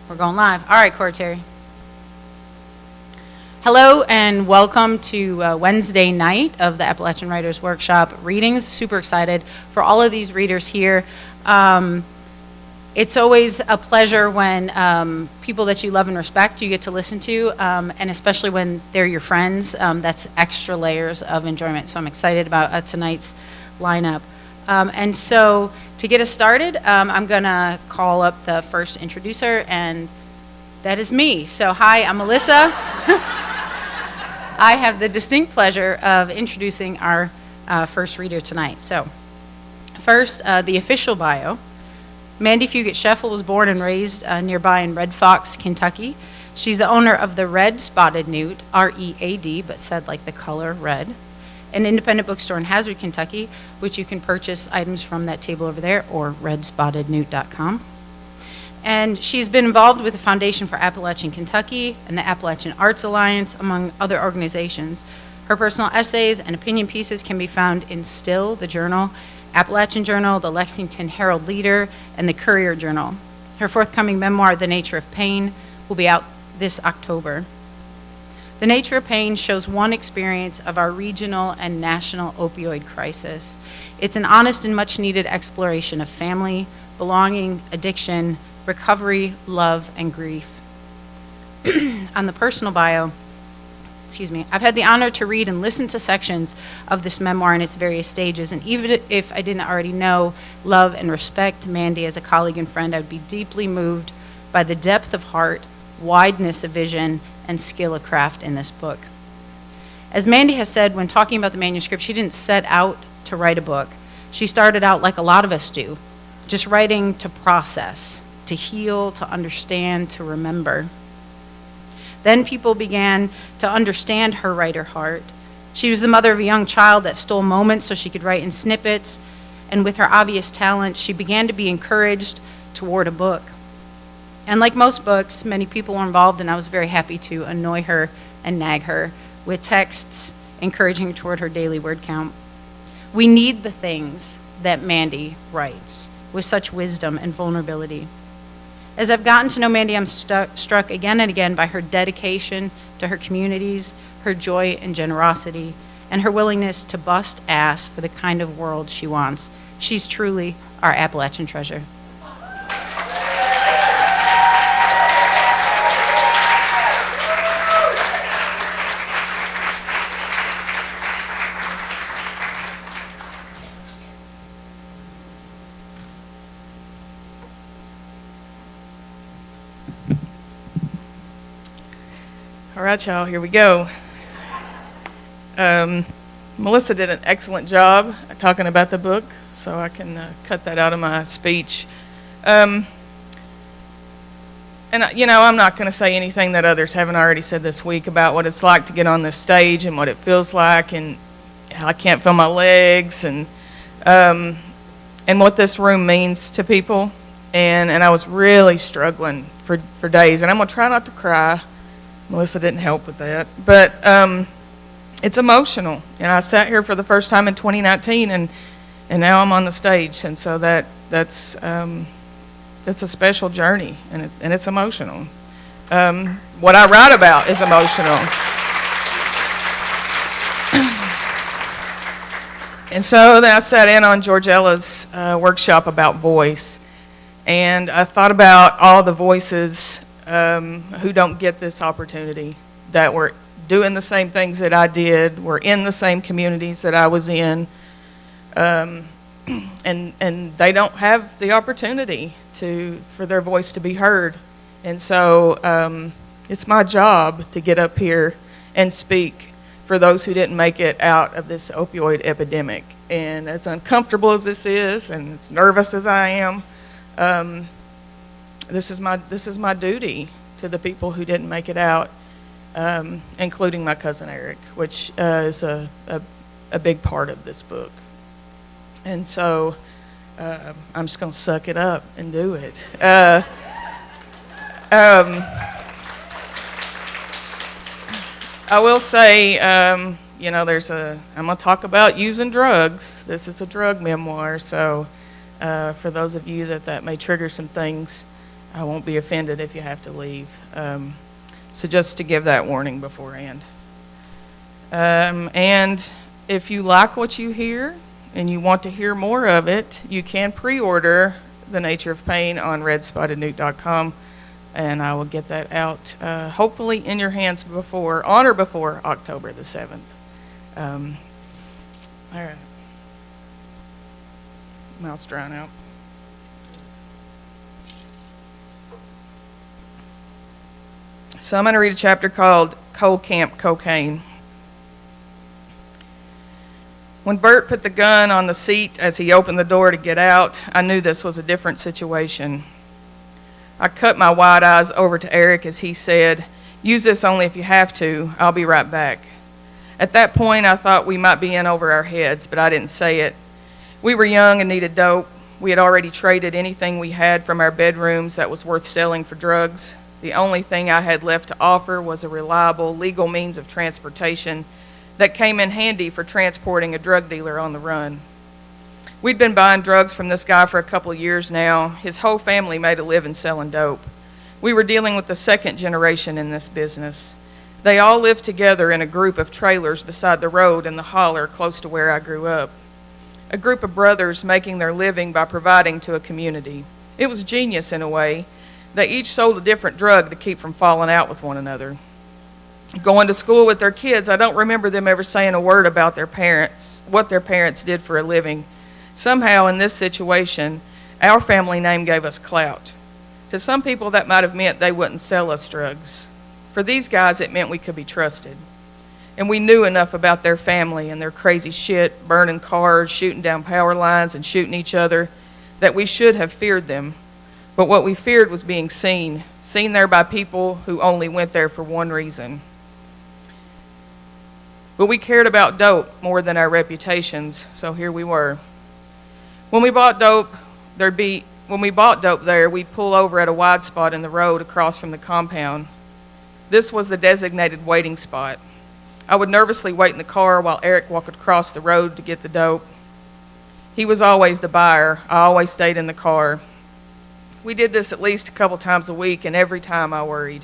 We're going live. All right, Cora Terry. Hello and welcome to Wednesday night of the Appalachian Writers Workshop readings. Super excited for all of these readers here. It's always a pleasure when people that you love and respect you get to listen to, and especially when they're your friends. That's extra layers of enjoyment. So I'm excited about tonight's lineup. And so to get us started, I'm going to call up the first introducer, and that is me. So hi, I'm Melissa. I have the distinct pleasure of introducing our first reader tonight. So first, the official bio. Mandi Sheffel was born and raised nearby in Red Fox, Kentucky. She's the owner of the Red Spotted Newt, R-E-A-D, but said like the color red, an independent bookstore in Hazard, Kentucky, which you can purchase items from that table over there or redspottednewt.com. And she's been involved with the Foundation for Appalachian Kentucky and the Appalachian Arts Alliance, among other organizations. Her personal essays and opinion pieces can be found in Still, the Journal, Appalachian Journal, the Lexington Herald Leader, and the Courier Journal. Her forthcoming memoir, The Nature of Pain, will be out this October. The Nature of Pain shows one experience of our regional and national opioid crisis. It's an honest and much-needed exploration of family, belonging, addiction, recovery, love, and grief. On the personal bio, I've had the honor to read and listen to sections of this memoir in its various stages, and even if I didn't already know, love, and respect Mandi as a colleague and friend, I would be deeply moved by the depth of heart, wideness of vision, and skill of craft in this book. As Mandi has said when talking about the manuscript, she didn't set out to write a book. She started out like a lot of us do, just writing to process, to heal, to understand, to remember. Then people began to understand her writer heart. She was the mother of a young child that stole moments so she could write in snippets, and with her obvious talent, she began to be encouraged toward a book. And like most books, many people were involved, and I was very happy to annoy her and nag her with texts encouraging her toward her daily word count. We need the things that Mandi writes with such wisdom and vulnerability. As I've gotten to know Mandi, I'm struck again and again by her dedication to her communities, her joy and generosity, and her willingness to bust ass for the kind of world she wants. She's truly our Appalachian treasure. All right, y'all, here we go. Melissa did an excellent job talking about the book, so I can cut that out of my speech. I'm not going to say anything that others haven't already said this week about what it's like to get on this stage and what it feels like and how I can't feel my legs and what this room means to people. And I was really struggling for days, and I'm going to try not to cry. Melissa didn't help with that, but it's emotional. And I sat here for the first time in 2019, and now I'm on the stage, and so that's a special journey, and it's emotional. What I write about is emotional, and so then I sat in on George Ella's workshop about voice, and I thought about all the voices who don't get this opportunity, that were doing the same things that I did, were in the same communities that I was in, and they don't have the opportunity for their voice to be heard. And so it's my job to get up here and speak for those who didn't make it out of this opioid epidemic. And as uncomfortable as this is, and as nervous as I am, this is my duty to the people who didn't make it out, including my cousin Eric, which is a big part of this book. And so I'm just going to suck it up and do it. I will say, I'm going to talk about using drugs. This is a drug memoir, so for those of you that may trigger some things, I won't be offended if you have to leave. So just to give that warning beforehand. And if you like what you hear and you want to hear more of it, you can pre-order The Nature of Pain on redspottednewt.com, and I will get that out hopefully in your hands on or before October the 7th. All right. Mouth's drying out. So I'm going to read a chapter called Cold Camp Cocaine. When Bert put the gun on the seat as he opened the door to get out, I knew this was a different situation. I cut my wide eyes over to Eric as he said, "Use this only if you have to. I'll be right back." At that point, I thought we might be in over our heads, but I didn't say it. We were young and needed dope. We had already traded anything we had from our bedrooms that was worth selling for drugs. The only thing I had left to offer was a reliable, legal means of transportation that came in handy for transporting a drug dealer on the run. We'd been buying drugs from this guy for a couple of years now. His whole family made a living selling dope. We were dealing with the second generation in this business. They all lived together in a group of trailers beside the road in the holler close to where I grew up. A group of brothers making their living by providing to a community. It was genius in a way. They each sold a different drug to keep from falling out with one another. Going to school with their kids, I don't remember them ever saying a word about their parents, what their parents did for a living. Somehow in this situation, our family name gave us clout. To some people that might have meant they wouldn't sell us drugs. For these guys, it meant we could be trusted. And we knew enough about their family and their crazy shit, burning cars, shooting down power lines, and shooting each other, that we should have feared them. But what we feared was being seen there by people who only went there for one reason. But we cared about dope more than our reputations, so here we were. When we bought dope there, we'd pull over at a wide spot in the road across from the compound. This was the designated waiting spot. I would nervously wait in the car while Eric walked across the road to get the dope. He was always the buyer. I always stayed in the car. We did this at least a couple times a week, and every time I worried.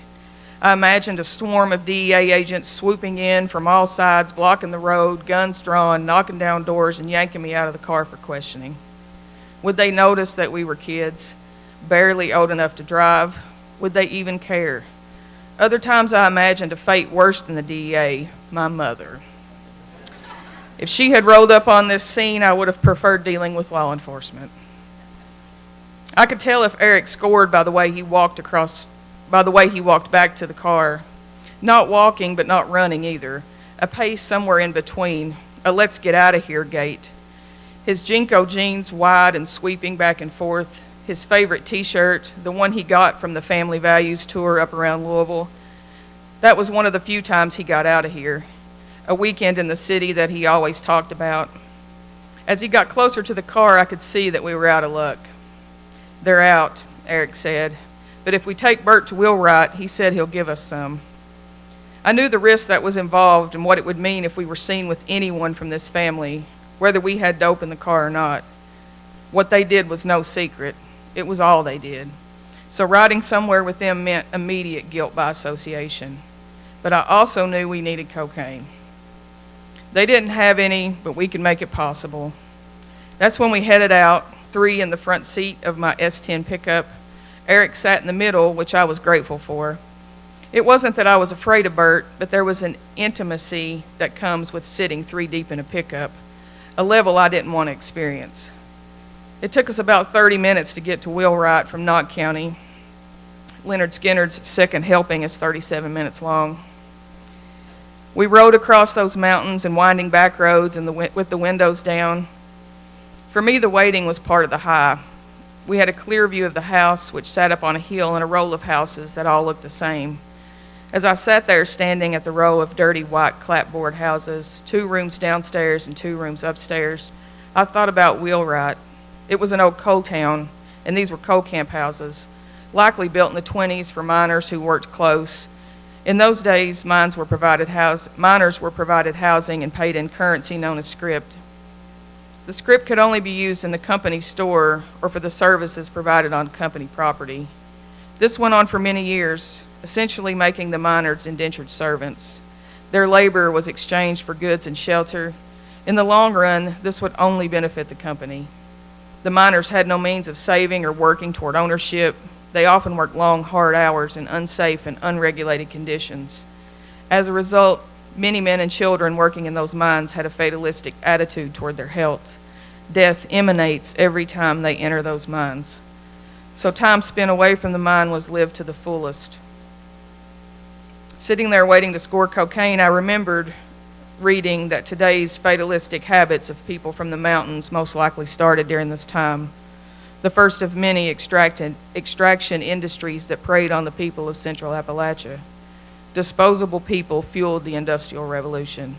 I imagined a swarm of DEA agents swooping in from all sides, blocking the road, guns drawn, knocking down doors, and yanking me out of the car for questioning. Would they notice that we were kids, barely old enough to drive? Would they even care? Other times I imagined a fate worse than the DEA, my mother. If she had rolled up on this scene, I would have preferred dealing with law enforcement. I could tell if Eric scored by the way he walked back to the car. Not walking, but not running either. A pace somewhere in between, a let's get out of here gait. His Jinko jeans wide and sweeping back and forth. His favorite t-shirt, the one he got from the Family Values tour up around Louisville. That was one of the few times he got out of here. A weekend in the city that he always talked about. As he got closer to the car, I could see that we were out of luck. "They're out," Eric said. "But if we take Bert to Wheelwright, he said he'll give us some." I knew the risk that was involved and what it would mean if we were seen with anyone from this family, whether we had dope in the car or not. What they did was no secret. It was all they did. So riding somewhere with them meant immediate guilt by association. But I also knew we needed cocaine. They didn't have any, but we could make it possible. That's when we headed out, 3 in the front seat of my S10 pickup. Eric sat in the middle, which I was grateful for. It wasn't that I was afraid of Bert, but there was an intimacy that comes with sitting 3 deep in a pickup, a level I didn't want to experience. It took us about 30 minutes to get to Wheelwright from Knott County. Leonard Skinner's second helping is 37 minutes long. We rode across those mountains and winding back roads with the windows down. For me, the waiting was part of the high. We had a clear view of the house, which sat up on a hill in a row of houses that all looked the same. As I sat there standing at the row of dirty white clapboard houses, 2 rooms downstairs and 2 rooms upstairs, I thought about Wheelwright. It was an old coal town, and these were coal camp houses, likely built in the 20s for miners who worked close. In those days, miners were provided housing and paid in currency known as script. The script could only be used in the company store or for the services provided on company property. This went on for many years, essentially making the miners indentured servants. Their labor was exchanged for goods and shelter. In the long run, this would only benefit the company. The miners had no means of saving or working toward ownership. They often worked long, hard hours in unsafe and unregulated conditions. As a result, many men and children working in those mines had a fatalistic attitude toward their health. Death emanates every time they enter those mines. So time spent away from the mine was lived to the fullest. Sitting there waiting to score cocaine, I remembered reading that today's fatalistic habits of people from the mountains most likely started during this time, the first of many extraction industries that preyed on the people of Central Appalachia. Disposable people fueled the Industrial Revolution,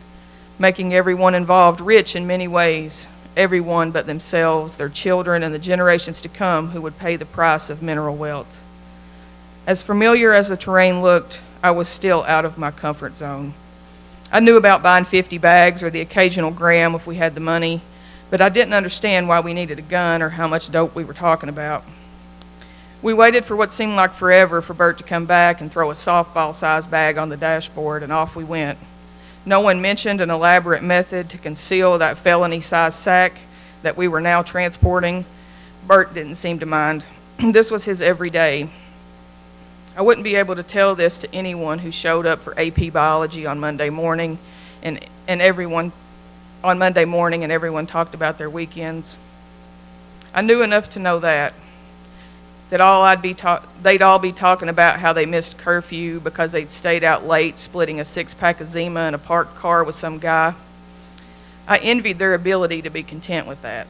making everyone involved rich in many ways, everyone but themselves, their children, and the generations to come who would pay the price of mineral wealth. As familiar as the terrain looked, I was still out of my comfort zone. I knew about buying 50 bags or the occasional gram if we had the money, but I didn't understand why we needed a gun or how much dope we were talking about. We waited for what seemed like forever for Bert to come back and throw a softball-sized bag on the dashboard, and off we went. No one mentioned an elaborate method to conceal that felony-sized sack that we were now transporting. Bert didn't seem to mind. This was his everyday. I wouldn't be able to tell this to anyone who showed up for AP biology on Monday morning, and everyone talked about their weekends. I knew enough to know that they'd all be talking about how they missed curfew because they'd stayed out late splitting a six-pack of Zima in a parked car with some guy. I envied their ability to be content with that.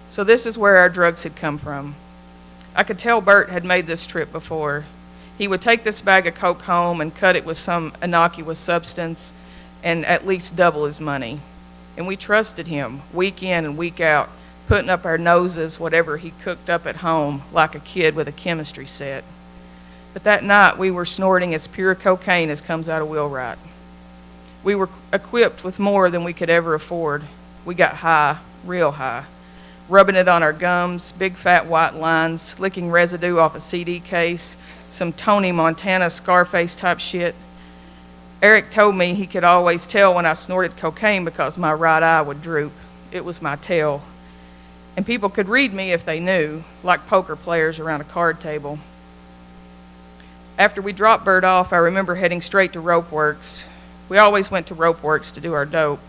So this is where our drugs had come from. I could tell Bert had made this trip before. He would take this bag of coke home and cut it with some innocuous substance and at least double his money. And we trusted him week in and week out, putting up our noses whatever he cooked up at home like a kid with a chemistry set. But that night we were snorting as pure cocaine as comes out of Wheelwright. We were equipped with more than we could ever afford. We got high, real high, rubbing it on our gums, big fat white lines, licking residue off a CD case, some Tony Montana Scarface type shit. Eric told me he could always tell when I snorted cocaine because my right eye would droop. It was my tail. And people could read me if they knew, like poker players around a card table. After we dropped Bert off, I remember heading straight to Rope Works. We always went to Rope Works to do our dope.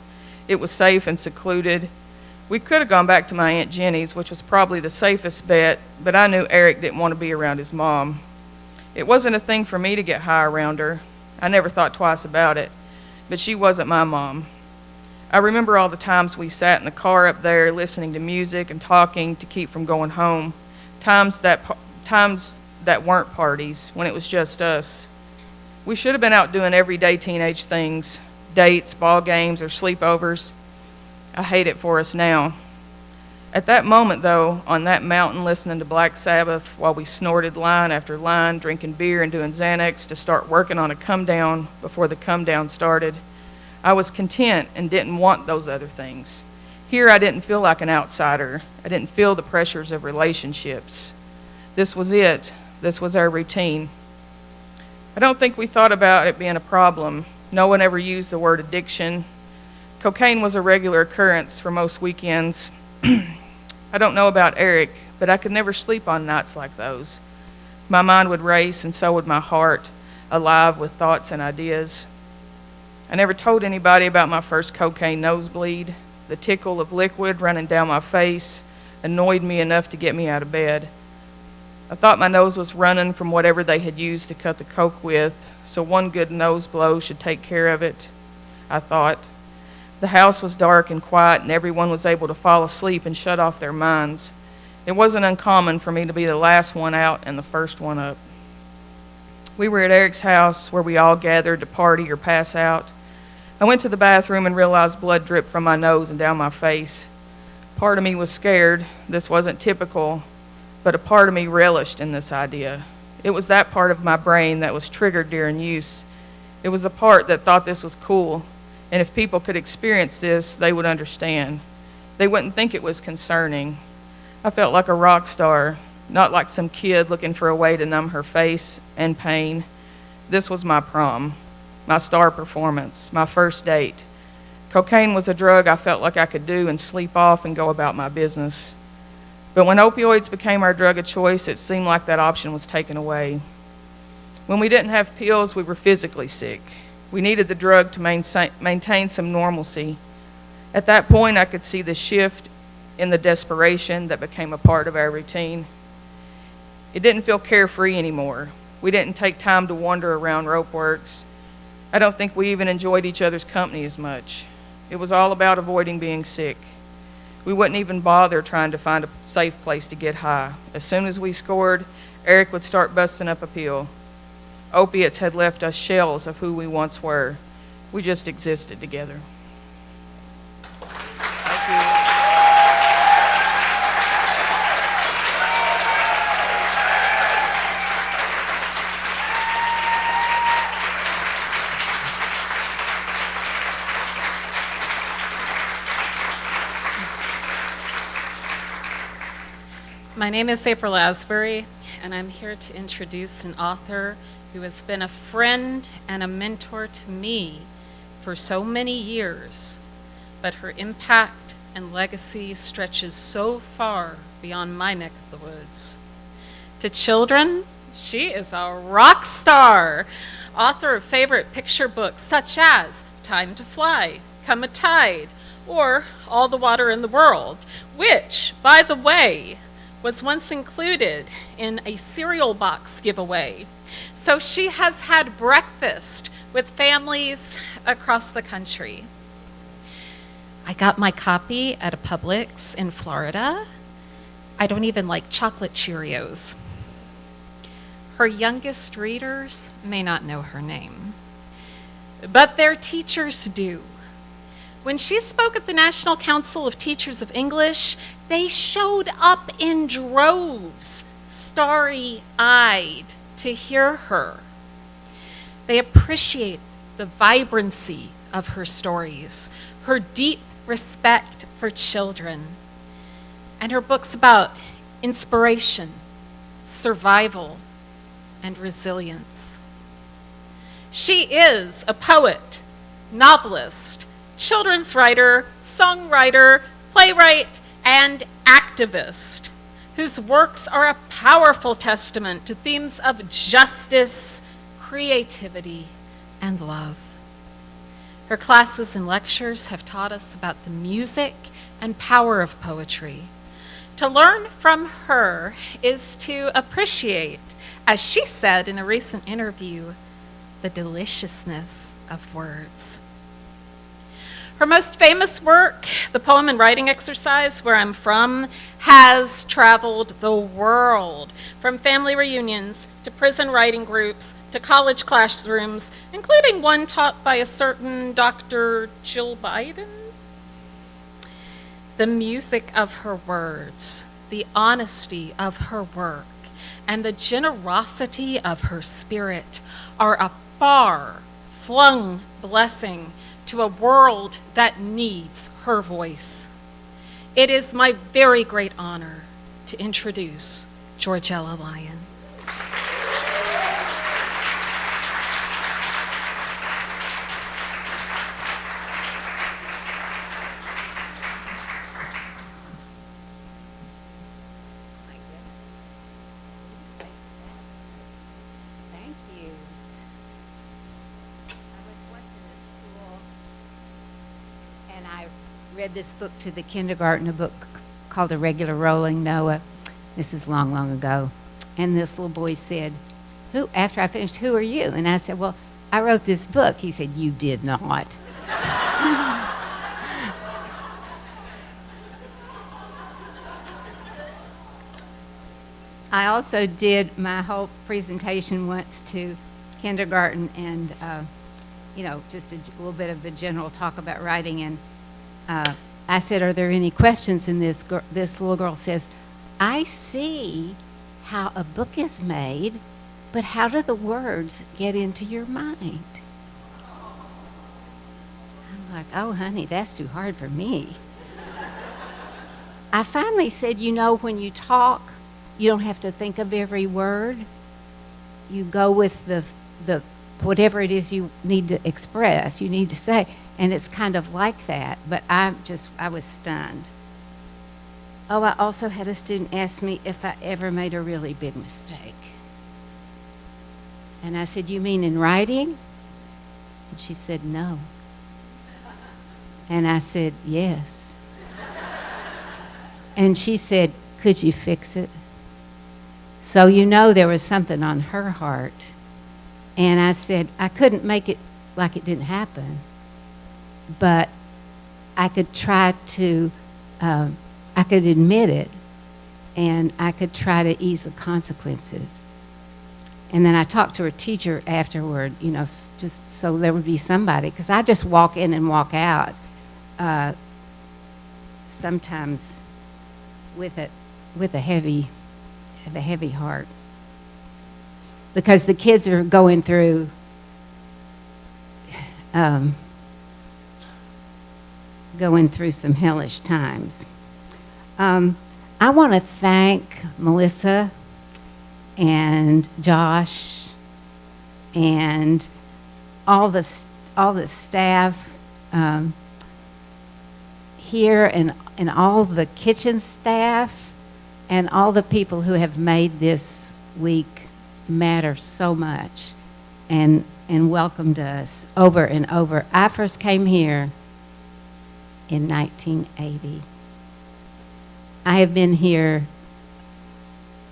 It was safe and secluded. We could have gone back to my Aunt Jenny's, which was probably the safest bet, but I knew Eric didn't want to be around his mom. It wasn't a thing for me to get high around her. I never thought twice about it, but she wasn't my mom. I remember all the times we sat in the car up there listening to music and talking to keep from going home, times that weren't parties, when it was just us. We should have been out doing everyday teenage things, dates, ball games, or sleepovers. I hate it for us now. At that moment, though, on that mountain listening to Black Sabbath while we snorted line after line, drinking beer and doing Xanax to start working on a come-down before the come-down started, I was content and didn't want those other things. Here I didn't feel like an outsider. I didn't feel the pressures of relationships. This was it. This was our routine. I don't think we thought about it being a problem. No one ever used the word addiction. Cocaine was a regular occurrence for most weekends. I don't know about Eric, but I could never sleep on nights like those. My mind would race, and so would my heart, alive with thoughts and ideas. I never told anybody about my first cocaine nosebleed. The tickle of liquid running down my face annoyed me enough to get me out of bed. I thought my nose was running from whatever they had used to cut the coke with, so one good nose blow should take care of it, I thought. The house was dark and quiet, and everyone was able to fall asleep and shut off their minds. It wasn't uncommon for me to be the last one out and the first one up. We were at Eric's house where we all gathered to party or pass out. I went to the bathroom and realized blood dripped from my nose and down my face. Part of me was scared. This wasn't typical, but a part of me relished in this idea. It was that part of my brain that was triggered during use. It was the part that thought this was cool. And if people could experience this, they would understand. They wouldn't think it was concerning. I felt like a rock star. not like some kid looking for a way to numb her face and pain. This was my prom, my star performance, my first date. Cocaine was a drug I felt like I could do and sleep off and go about my business. But when opioids became our drug of choice, it seemed like that option was taken away. When we didn't have pills, we were physically sick. We needed the drug to maintain some normalcy. At that point, I could see the shift in the desperation that became a part of our routine. It didn't feel carefree anymore. We didn't take time to wander around Ropeworks. I don't think we even enjoyed each other's company as much. It was all about avoiding being sick. We wouldn't even bother trying to find a safe place to get high. As soon as we scored, Eric would start busting up a pill. Opiates had left us shells of who we once were. We just existed together. Thank you. My name is April Asbury, and I'm here to introduce an author who has been a friend and a mentor to me for so many years, but her impact and legacy stretches so far beyond my neck of the woods. To children, she is a rock star, author of favorite picture books such as Time to Fly, Come a Tide, or All the Water in the World, which, by the way, was once included in a cereal box giveaway. So she has had breakfast with families across the country. I got my copy at a Publix in Florida. I don't even like chocolate Cheerios. Her youngest readers may not know her name, but their teachers do. When she spoke at the National Council of Teachers of English, they showed up in droves, starry-eyed, to hear her. They appreciate the vibrancy of her stories, her deep respect for children, and her books about inspiration, survival, and resilience. She is a poet, novelist, children's writer, songwriter, playwright, and activist, whose works are a powerful testament to themes of justice, creativity, and love. Her classes and lectures have taught us about the music and power of poetry. To learn from her is to appreciate, as she said in a recent interview, the deliciousness of words. Her most famous work, the poem and writing exercise, Where I'm From, has traveled the world, from family reunions to prison writing groups to college classrooms, including one taught by a certain Dr. Jill Biden. The music of her words, the honesty of her work, and the generosity of her spirit are a far-flung blessing to a world that needs her voice. It is my very great honor to introduce Ella Lyon. Thank you. I was once in a school, and I read this book to the kindergarten, a book called A Regular Rolling Noah. This is long, long ago. And this little boy said, after I finished, "Who are you?" And I said, "Well, I wrote this book." He said, "You did not." I also did my whole presentation once to kindergarten and, just a little bit of a general talk about writing. And I said, "Are there any questions?" And this little girl says, "I see how a book is made, but how do the words get into your mind?" I'm like, "Oh, honey, that's too hard for me." I finally said, "When you talk, you don't have to think of every word. You go with the whatever it is you need to express, you need to say, and it's kind of like that. But I was stunned. Oh, I also had a student ask me if I ever made a really big mistake. And I said, "You mean in writing?" And she said, "No." And I said, "Yes." And she said, "Could you fix it?" So there was something on her heart. And I said, I couldn't make it like it didn't happen, but I could try to, I could admit it, and I could try to ease the consequences. And then I talked to her teacher afterward, just so there would be somebody, because I just walk in and walk out, sometimes with a heavy heart, because the kids are going through some hellish times. I want to thank Melissa and Josh and all the staff here, and all the kitchen staff, and all the people who have made this week matter so much and welcomed us over and over. I first came here in 1980. I have been here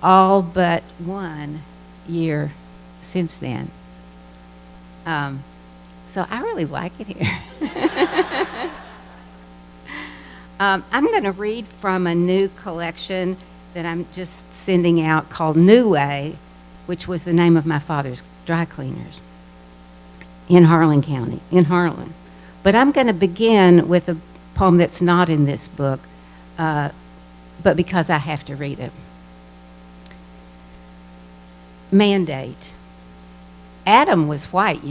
all but 1 year since then. So I really like it here. I'm going to read from a new collection that I'm just sending out called New Way, which was the name of my father's dry cleaners in Harlan County, in Harlan. But I'm going to begin with a poem that's not in this book, but because I have to read it. Mandate. Adam was white,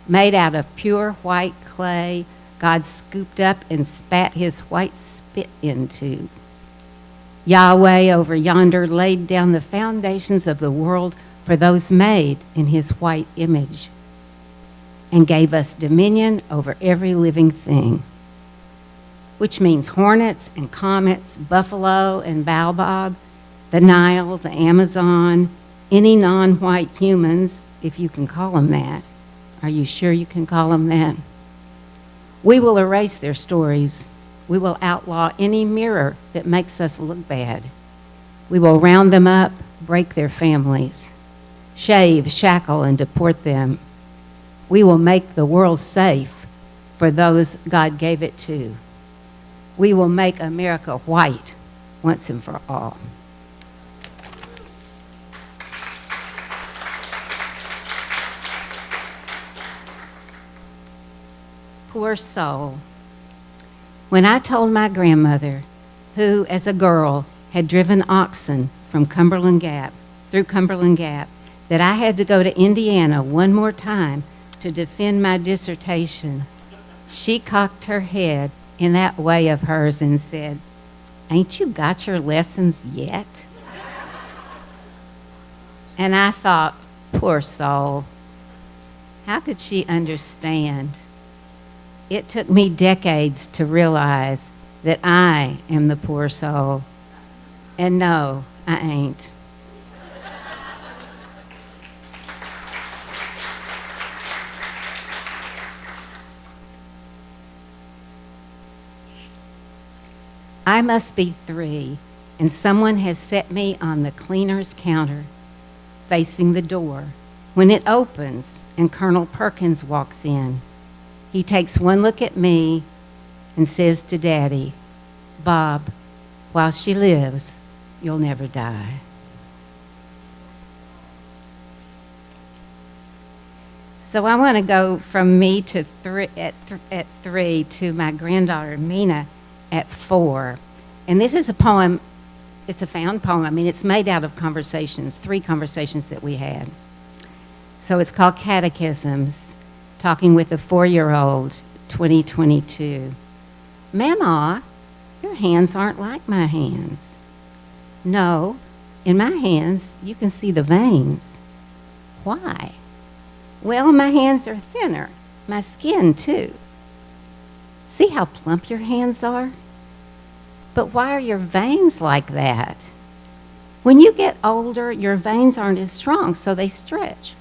made out of pure white clay God scooped up and spat his white spit into. Yahweh over yonder laid down the foundations of the world for those made in his white image, and gave us dominion over every living thing, which means hornets and comets, buffalo and baobab, the Nile, the Amazon, any non-white humans, if you can call them that. Are you sure you can call them that? We will erase their stories. We will outlaw any mirror that makes us look bad. We will round them up, break their families, shave, shackle, and deport them. We will make the world safe for those God gave it to. We will make America white once and for all. Poor soul. When I told my grandmother, who as a girl had driven oxen from Cumberland Gap, through Cumberland Gap, that I had to go to Indiana one more time to defend my dissertation, she cocked her head in that way of hers and said, "Ain't you got your lessons yet?" And I thought, poor soul, how could she understand? It took me decades to realize that I am the poor soul. And no, I ain't. I must be 3, and someone has set me on the cleaner's counter, facing the door, when it opens and Colonel Perkins walks in. He takes one look at me and says to Daddy, "Bob, while she lives, you'll never die." So I want to go from me to at 3 to my granddaughter Mina at 4. And this is a poem, it's a found poem. I mean, it's made out of conversations, 3 conversations that we had. So it's called Catechisms. Talking with a 4-year-old, 2022. "Mama, your hands aren't like my hands." "No, in my hands, you can see the veins. Why? Well, my hands are thinner, my skin too. See how plump your hands are? But why are your veins like that? When you get older, your veins aren't as strong, so they stretch.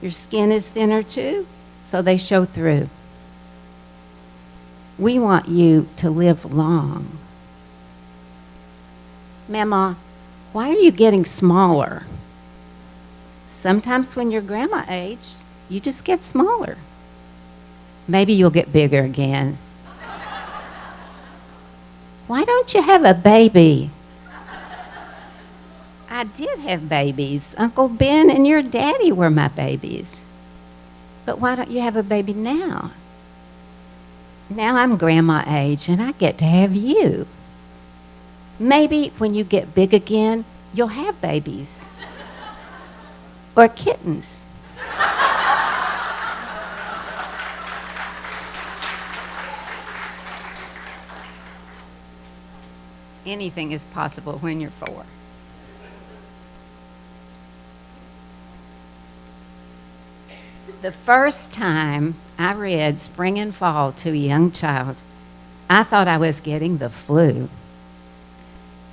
Your skin is thinner too, so they show through. We want you to live long. Mama, why are you getting smaller? Sometimes when you're grandma age, you just get smaller. Maybe you'll get bigger again. Why don't you have a baby? I did have babies. Uncle Ben and your daddy were my babies. But why don't you have a baby now? Now I'm grandma age and I get to have you. Maybe when you get big again, you'll have babies. Or kittens. Anything is possible when you're 4. The first time I read Spring and Fall to a young child, I thought I was getting the flu.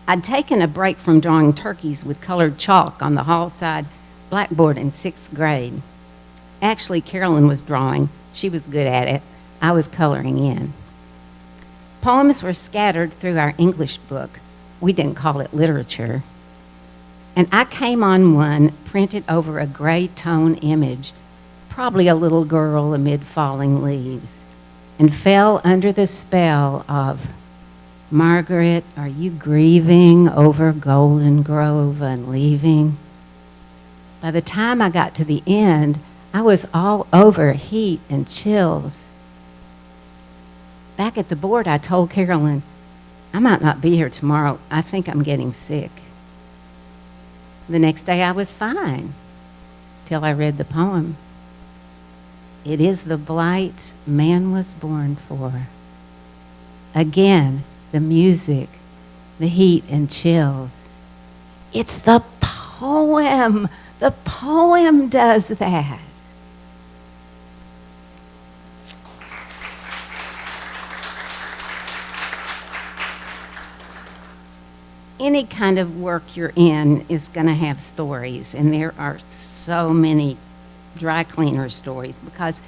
I'd taken a break from drawing turkeys with colored chalk on the hall side blackboard in 6th grade. Actually, Carolyn was drawing. She was good at it. I was coloring in. Poems were scattered through our English book. We didn't call it literature. And I came on one printed over a gray tone image, probably a little girl amid falling leaves, and fell under the spell of, Margaret, are you grieving over Golden Grove and leaving? By the time I got to the end, I was all over heat and chills. Back at the board, I told Carolyn, I might not be here tomorrow. I think I'm getting sick. The next day I was fine, till I read the poem. It is the blight man was born for. Again, the music, the heat and chills. It's the poem. The poem does that. Any kind of work you're in is going to have stories, and there are so many dry cleaner stories because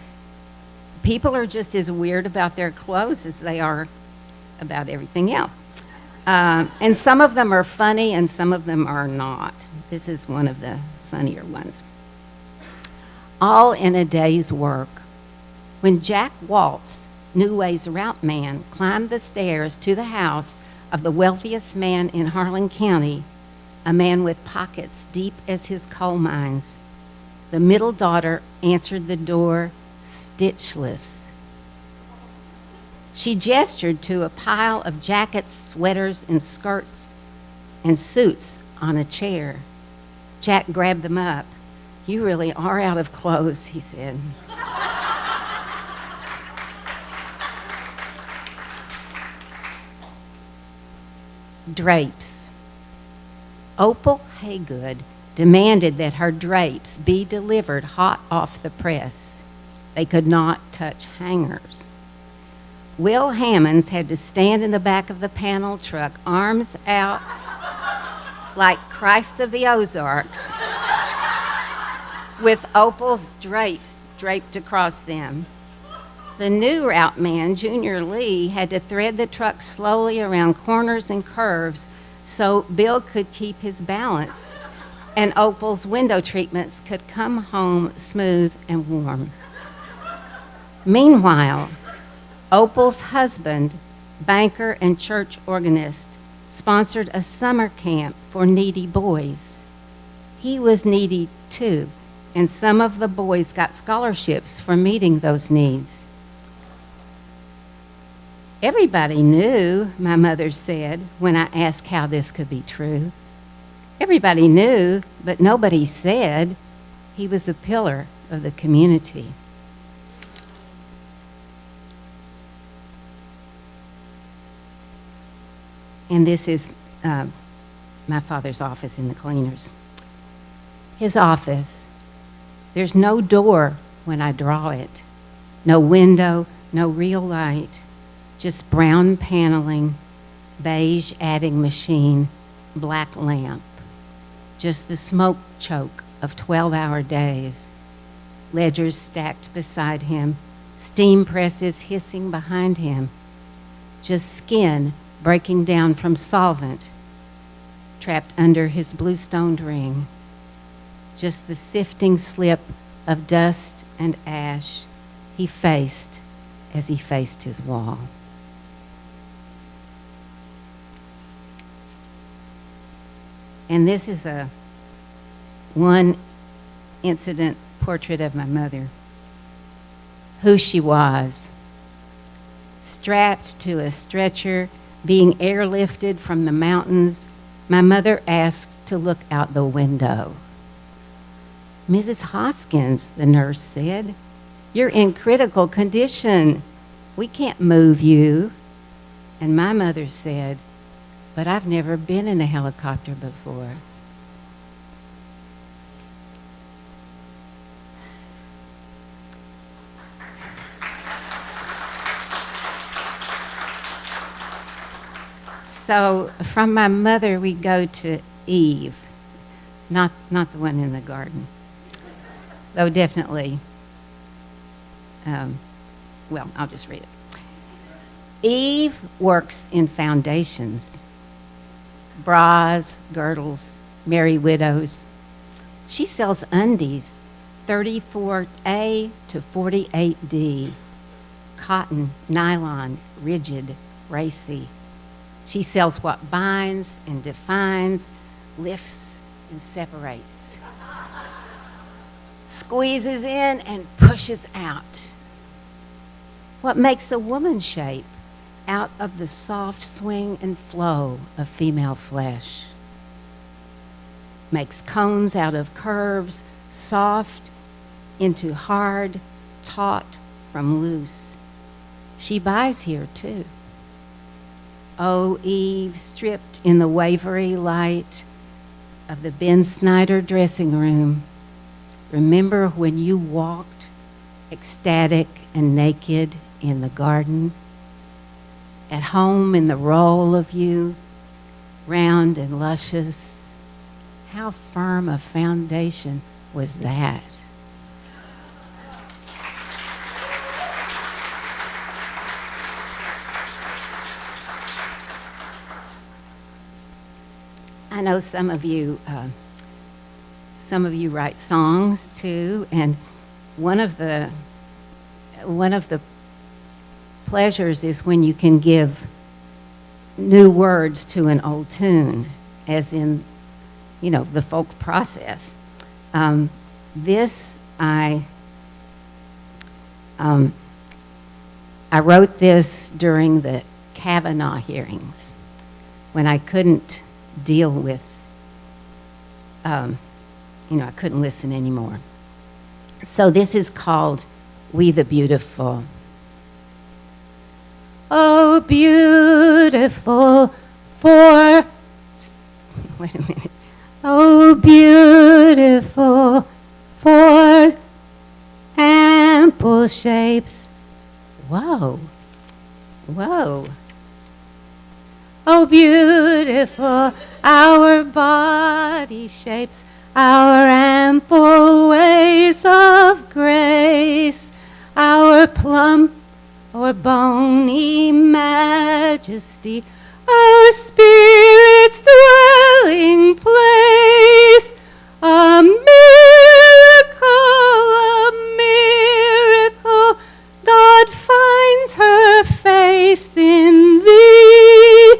people are just as weird about their clothes as they are about everything else. And some of them are funny and some of them are not. This is one of the funnier ones. All in a day's work. When Jack Waltz, New Way's route man, climbed the stairs to the house of the wealthiest man in Harlan County, a man with pockets deep as his coal mines, the middle daughter answered the door stitchless. She gestured to a pile of jackets, sweaters, and skirts and suits on a chair. Jack grabbed them up. You really are out of clothes, he said. Drapes. Opal Haygood demanded that her drapes be delivered hot off the press. They could not touch hangers. Will Hammonds had to stand in the back of the panel truck, arms out like Christ of the Ozarks, with Opal's drapes draped across them. The new route man, Junior Lee, had to thread the truck slowly around corners and curves so Bill could keep his balance and Opal's window treatments could come home smooth and warm. Meanwhile, Opal's husband, banker and church organist, sponsored a summer camp for needy boys. He was needy too, and some of the boys got scholarships for meeting those needs. Everybody knew, my mother said, when I asked how this could be true. Everybody knew, but nobody said. He was a pillar of the community. And this is my father's office in the cleaners. His office, there's no door when I draw it, no window, no real light, just brown paneling, beige adding machine, black lamp, just the smoke choke of 12-hour days, ledgers stacked beside him, steam presses hissing behind him, just skin breaking down from solvent trapped under his blue-stoned ring, just the sifting slip of dust and ash he faced as he faced his wall. And this is a one incident portrait of my mother, who she was, strapped to a stretcher, being airlifted from the mountains. My mother asked to look out the window. "Mrs. Hoskins," the nurse said, "you're in critical condition. We can't move you." And my mother said, "But I've never been in a helicopter before." So from my mother, we go to Eve, not the one in the garden, though definitely, I'll just read it. Eve works in foundations, bras, girdles, merry widows. She sells undies, 34A to 48D, cotton, nylon, rigid, racy. She sells what binds and defines, lifts and separates, squeezes in and pushes out. What makes a woman shape out of the soft swing and flow of female flesh. Makes cones out of curves, soft into hard, taut from loose. She buys here too. Oh, Eve, stripped in the wavery light of the Ben Snyder dressing room, remember when you walked ecstatic and naked in the garden? At home in the roll of you, round and luscious. How firm a foundation was that? I know some of you write songs too, and one of the pleasures is when you can give new words to an old tune, as in, the folk process. I wrote this during the Kavanaugh hearings when I couldn't deal with, I couldn't listen anymore. So this is called We the Beautiful. Oh, beautiful wait a minute. Oh, beautiful for ample shapes. Whoa. Oh, beautiful, our body shapes, our ample ways of grace, our plump or bony majesty, our spirit's dwelling place, a miracle, God finds her face in thee,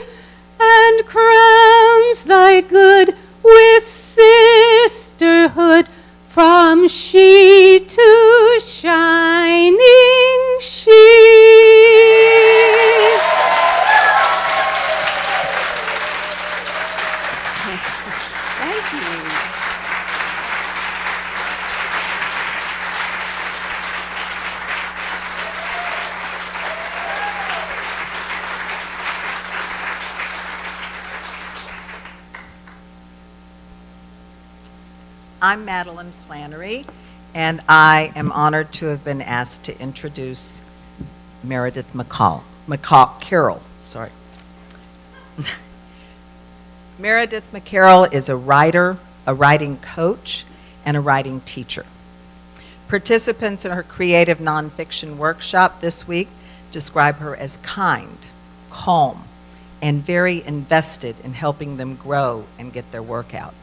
and crowns thy good with sisterhood from she to shining she. Thank you. I'm Madeline Flannery, and I am honored to have been asked to introduce Meredith McCarroll. Sorry. Meredith McCarroll is a writer, a writing coach, and a writing teacher. Participants in her creative nonfiction workshop this week describe her as kind, calm, and very invested in helping them grow and get their work out.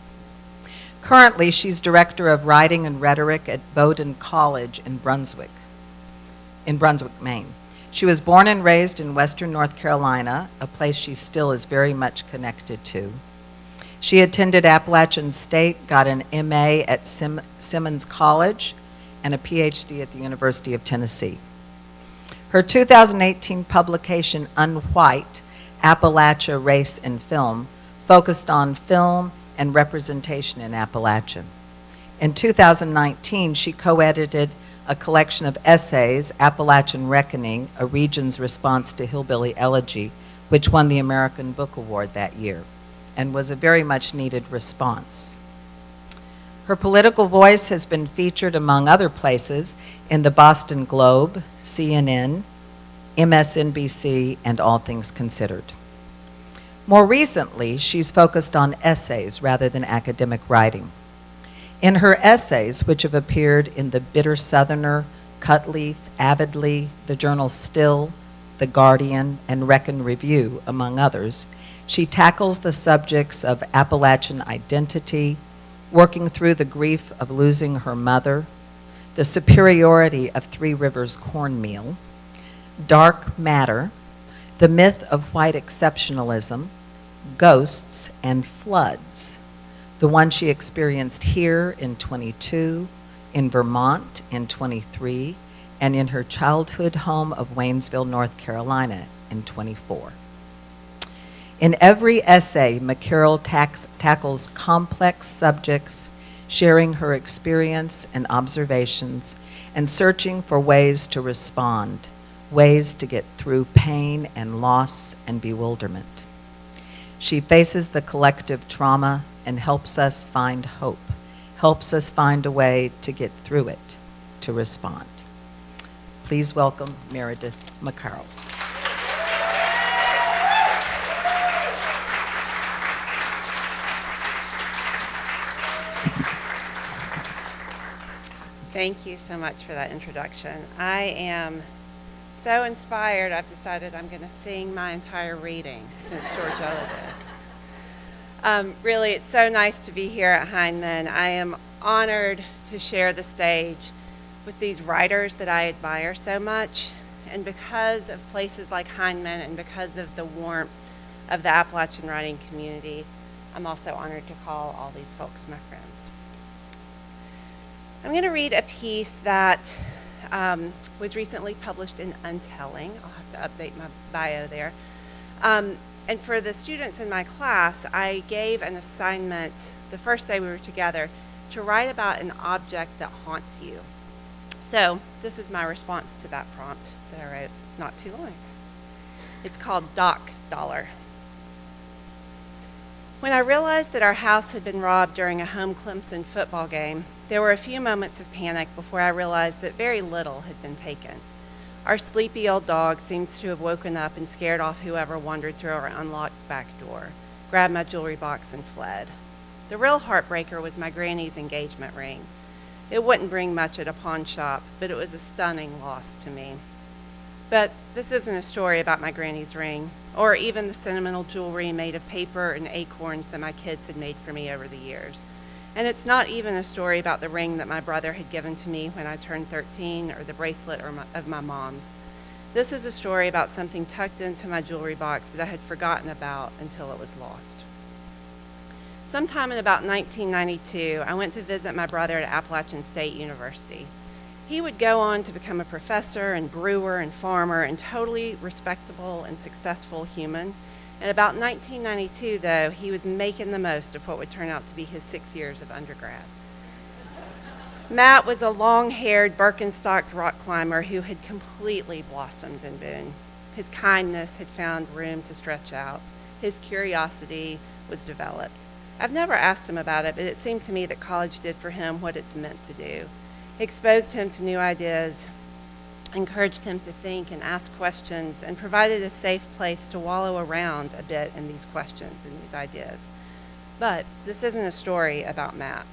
Currently, she's Director of Writing and Rhetoric at Bowdoin College in Brunswick, Maine. She was born and raised in Western North Carolina, a place she still is very much connected to. She attended Appalachian State, got an MA at Simmons College, and a PhD at the University of Tennessee. Her 2018 publication, Unwhite, Appalachia, Race and Film, focused on film and representation in Appalachia. In 2019, she co-edited a collection of essays, Appalachian Reckoning, a region's response to Hillbilly Elegy, which won the American Book Award that year, and was a very much needed response. Her political voice has been featured, among other places, in the Boston Globe, CNN, MSNBC, and All Things Considered. More recently, she's focused on essays rather than academic writing. In her essays, which have appeared in The Bitter Southerner, Cutleaf, Avidly, the journal Still, The Guardian, and Reckon Review, among others, she tackles the subjects of Appalachian identity, working through the grief of losing her mother, the superiority of Three Rivers cornmeal, dark matter, the myth of white exceptionalism, ghosts, and floods, the one she experienced here in 22, in Vermont in 23, and in her childhood home of Waynesville, North Carolina in 24. In every essay, McCarroll tackles complex subjects, sharing her experience and observations, and searching for ways to respond, ways to get through pain and loss and bewilderment. She faces the collective trauma and helps us find hope, helps us find a way to get through it, to respond. Please welcome Meredith McCarroll. Thank you so much for that introduction. I am so inspired, I've decided I'm going to sing my entire reading since George Ella did. Really, it's so nice to be here at Heinemann. I am honored to share the stage with these writers that I admire so much. And because of places like Heinemann and because of the warmth of the Appalachian writing community, I'm also honored to call all these folks my friends. I'm going to read a piece that was recently published in Untelling. I'll have to update my bio there. And for the students in my class, I gave an assignment the first day we were together to write about an object that haunts you. So this is my response to that prompt that I wrote not too long ago. It's called Doc Dollar. When I realized that our house had been robbed during a home Clemson football game, there were a few moments of panic before I realized that very little had been taken. Our sleepy old dog seems to have woken up and scared off whoever wandered through our unlocked back door, grabbed my jewelry box, and fled. The real heartbreaker was my granny's engagement ring. It wouldn't bring much at a pawn shop, but it was a stunning loss to me. But this isn't a story about my granny's ring, or even the sentimental jewelry made of paper and acorns that my kids had made for me over the years. And it's not even a story about the ring that my brother had given to me when I turned 13, or the bracelet of my mom's. This is a story about something tucked into my jewelry box that I had forgotten about until it was lost. Sometime in about 1992, I went to visit my brother at Appalachian State University. He would go on to become a professor and brewer and farmer and totally respectable and successful human. And about 1992, though, he was making the most of what would turn out to be his 6 years of undergrad. Matt was a long-haired, Birkenstocked rock climber who had completely blossomed in Boone. His kindness had found room to stretch out. His curiosity was developed. I've never asked him about it, but it seemed to me that college did for him what it's meant to do. It exposed him to new ideas, encouraged him to think and ask questions, and provided a safe place to wallow around a bit in these questions and these ideas. But this isn't a story about Matt.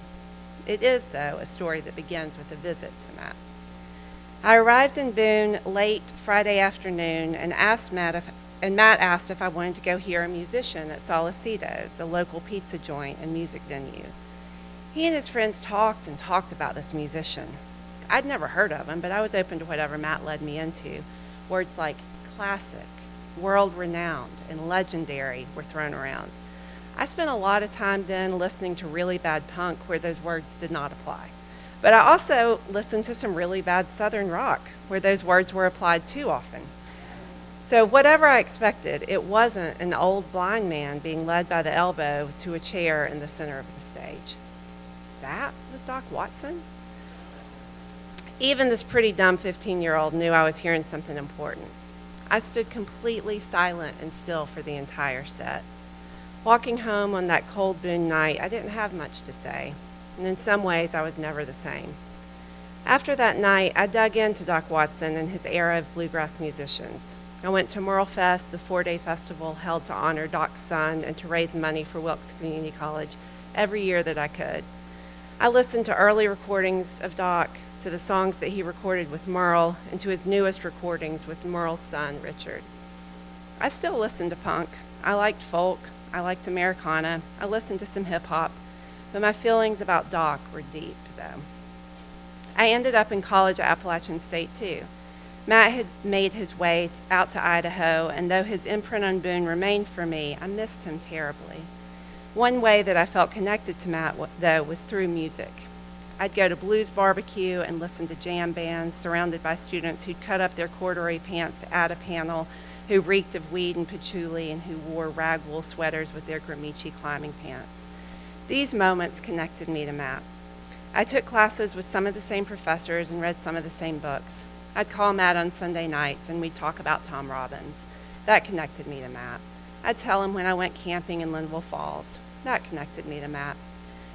It is, though, a story that begins with a visit to Matt. I arrived in Boone late Friday afternoon and Matt asked if I wanted to go hear a musician at Solicitos, a local pizza joint and music venue. He and his friends talked and talked about this musician. I'd never heard of him, but I was open to whatever Matt led me into. Words like classic, world-renowned, and legendary were thrown around. I spent a lot of time then listening to really bad punk where those words did not apply. But I also listened to some really bad Southern rock where those words were applied too often. So whatever I expected, it wasn't an old blind man being led by the elbow to a chair in the center of the stage. That was Doc Watson? Even this pretty dumb 15-year-old knew I was hearing something important. I stood completely silent and still for the entire set. Walking home on that cold Boone night, I didn't have much to say, and in some ways I was never the same. After that night, I dug into Doc Watson and his era of bluegrass musicians. I went to Merle Fest, the 4-day festival held to honor Doc's son and to raise money for Wilkes Community College every year that I could. I listened to early recordings of Doc, to the songs that he recorded with Merle, and to his newest recordings with Merle's son, Richard. I still listen to punk. I liked folk. I liked Americana. I listened to some hip-hop. But my feelings about Doc were deep, though. I ended up in college at Appalachian State, too. Matt had made his way out to Idaho, and though his imprint on Boone remained for me, I missed him terribly. One way that I felt connected to Matt, though, was through music. I'd go to Blues Barbecue and listen to jam bands surrounded by students who'd cut up their corduroy pants to add a panel, who reeked of weed and patchouli, and who wore rag wool sweaters with their Gramici climbing pants. These moments connected me to Matt. I took classes with some of the same professors and read some of the same books. I'd call Matt on Sunday nights, and we'd talk about Tom Robbins. That connected me to Matt. I'd tell him when I went camping in Linville Falls. That connected me to Matt.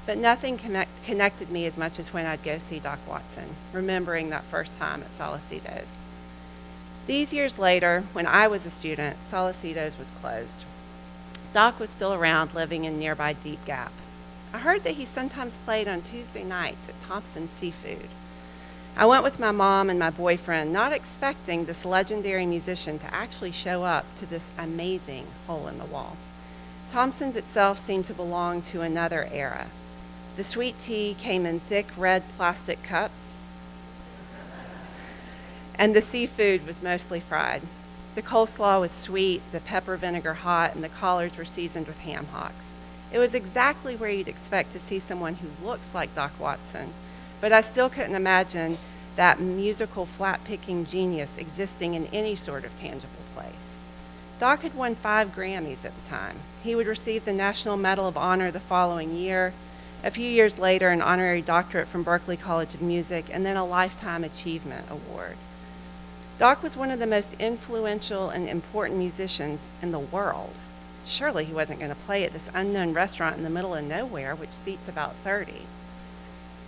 But nothing connected me as much as when I'd go see Doc Watson, remembering that first time at Solicitos. These years later, when I was a student, Solicitos was closed. Doc was still around, living in nearby Deep Gap. I heard that he sometimes played on Tuesday nights at Thompson's Seafood. I went with my mom and my boyfriend, not expecting this legendary musician to actually show up to this amazing hole in the wall. Thompson's itself seemed to belong to another era. The sweet tea came in thick red plastic cups, and the seafood was mostly fried. The coleslaw was sweet, the pepper vinegar hot, and the collars were seasoned with ham hocks. It was exactly where you'd expect to see someone who looks like Doc Watson, but I still couldn't imagine that musical flat-picking genius existing in any sort of tangible place. Doc had won 5 Grammys at the time. He would receive the National Medal of Honor the following year, a few years later an honorary doctorate from Berklee College of Music, and then a Lifetime Achievement Award. Doc was one of the most influential and important musicians in the world. Surely he wasn't going to play at this unknown restaurant in the middle of nowhere, which seats about 30.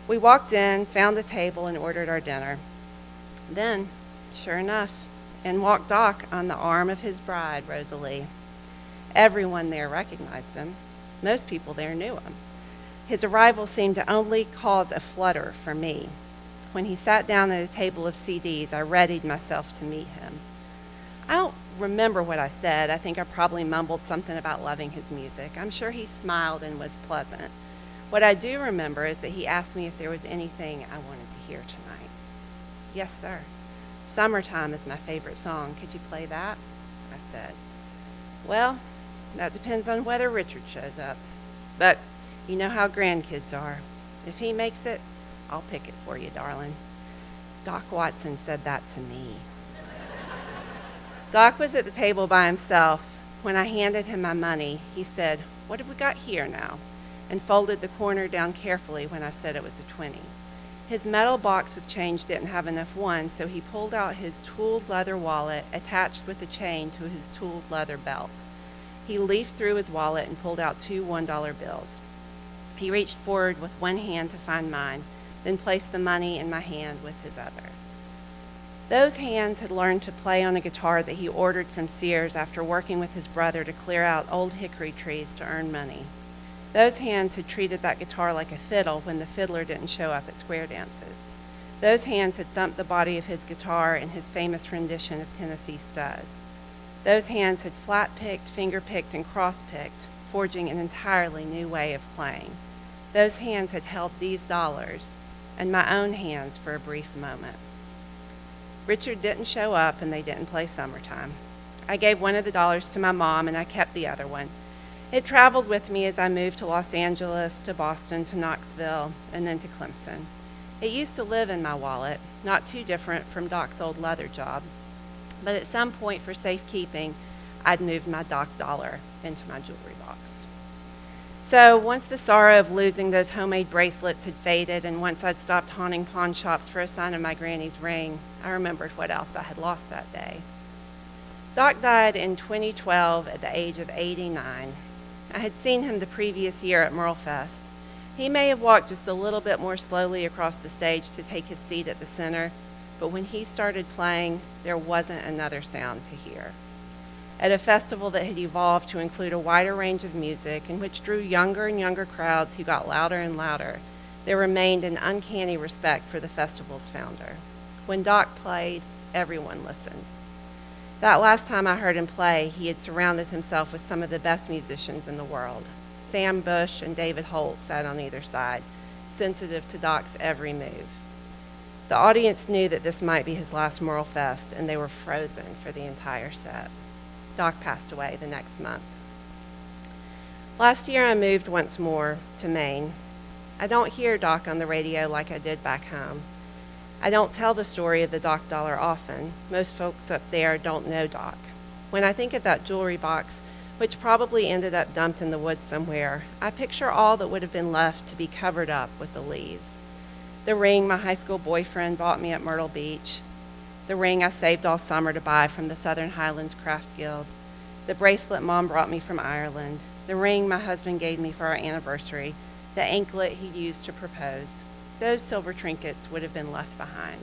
We walked in, found a table, and ordered our dinner. Then, sure enough, in walked Doc on the arm of his bride, Rosalie. Everyone there recognized him. Most people there knew him. His arrival seemed to only cause a flutter for me. When he sat down at a table of CDs, I readied myself to meet him. I don't remember what I said. I think I probably mumbled something about loving his music. I'm sure he smiled and was pleasant. What I do remember is that he asked me if there was anything I wanted to hear tonight. Yes, sir. Summertime is my favorite song. Could you play that? I said. Well, that depends on whether Richard shows up. But you know how grandkids are. If he makes it, I'll pick it for you, darling. Doc Watson said that to me. Doc was at the table by himself. When I handed him my money, he said, "What have we got here now?" and folded the corner down carefully when I said it was a 20. His metal box with change didn't have enough ones, so he pulled out his tooled leather wallet attached with a chain to his tooled leather belt. He leafed through his wallet and pulled out 2 $1 bills. He reached forward with one hand to find mine, then placed the money in my hand with his other. Those hands had learned to play on a guitar that he ordered from Sears after working with his brother to clear out old hickory trees to earn money. Those hands had treated that guitar like a fiddle when the fiddler didn't show up at square dances. Those hands had thumped the body of his guitar in his famous rendition of Tennessee Stud. Those hands had flat-picked, finger-picked, and cross-picked, forging an entirely new way of playing. Those hands had held these dollars and my own hands for a brief moment. Richard didn't show up, and they didn't play Summertime. I gave one of the dollars to my mom, and I kept the other one. It traveled with me as I moved to Los Angeles, to Boston, to Knoxville, and then to Clemson. It used to live in my wallet, not too different from Doc's old leather job. But at some point, for safekeeping, I'd moved my Doc dollar into my jewelry box. So once the sorrow of losing those homemade bracelets had faded, and once I'd stopped haunting pawn shops for a sign of my granny's ring, I remembered what else I had lost that day. Doc died in 2012 at the age of 89. I had seen him the previous year at Merlefest. He may have walked just a little bit more slowly across the stage to take his seat at the center, but when he started playing, there wasn't another sound to hear. At a festival that had evolved to include a wider range of music and which drew younger and younger crowds who got louder and louder, there remained an uncanny respect for the festival's founder. When Doc played, everyone listened. That last time I heard him play, he had surrounded himself with some of the best musicians in the world. Sam Bush and David Holt sat on either side, sensitive to Doc's every move. The audience knew that this might be his last Merlefest, and they were frozen for the entire set. Doc passed away the next month. Last year I moved once more to Maine. I don't hear Doc on the radio like I did back home. I don't tell the story of the Doc dollar often. Most folks up there don't know Doc. When I think of that jewelry box, which probably ended up dumped in the woods somewhere, I picture all that would have been left to be covered up with the leaves. The ring my high school boyfriend bought me at Myrtle Beach, the ring I saved all summer to buy from the Southern Highlands Craft Guild, the bracelet Mom brought me from Ireland, the ring my husband gave me for our anniversary, the anklet he used to propose. Those silver trinkets would have been left behind,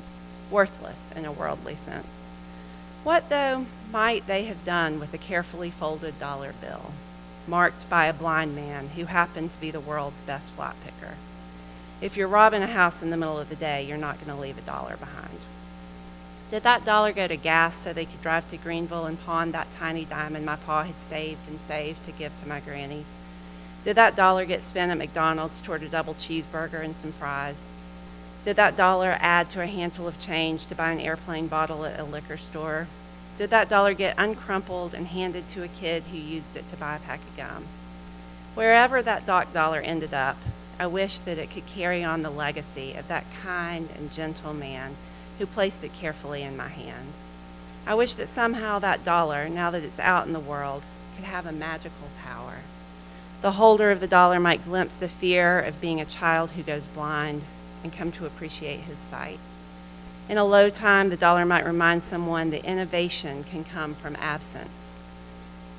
worthless in a worldly sense. What, though, might they have done with a carefully folded dollar bill, marked by a blind man who happened to be the world's best flat picker? If you're robbing a house in the middle of the day, you're not going to leave a dollar behind. Did that dollar go to gas so they could drive to Greenville and pawn that tiny diamond my pa had saved and saved to give to my granny? Did that dollar get spent at McDonald's toward a double cheeseburger and some fries? Did that dollar add to a handful of change to buy an airplane bottle at a liquor store? Did that dollar get uncrumpled and handed to a kid who used it to buy a pack of gum? Wherever that Doc dollar ended up, I wish that it could carry on the legacy of that kind and gentle man who placed it carefully in my hand. I wish that somehow that dollar, now that it's out in the world, could have a magical power. The holder of the dollar might glimpse the fear of being a child who goes blind and come to appreciate his sight. In a low time, the dollar might remind someone that innovation can come from absence.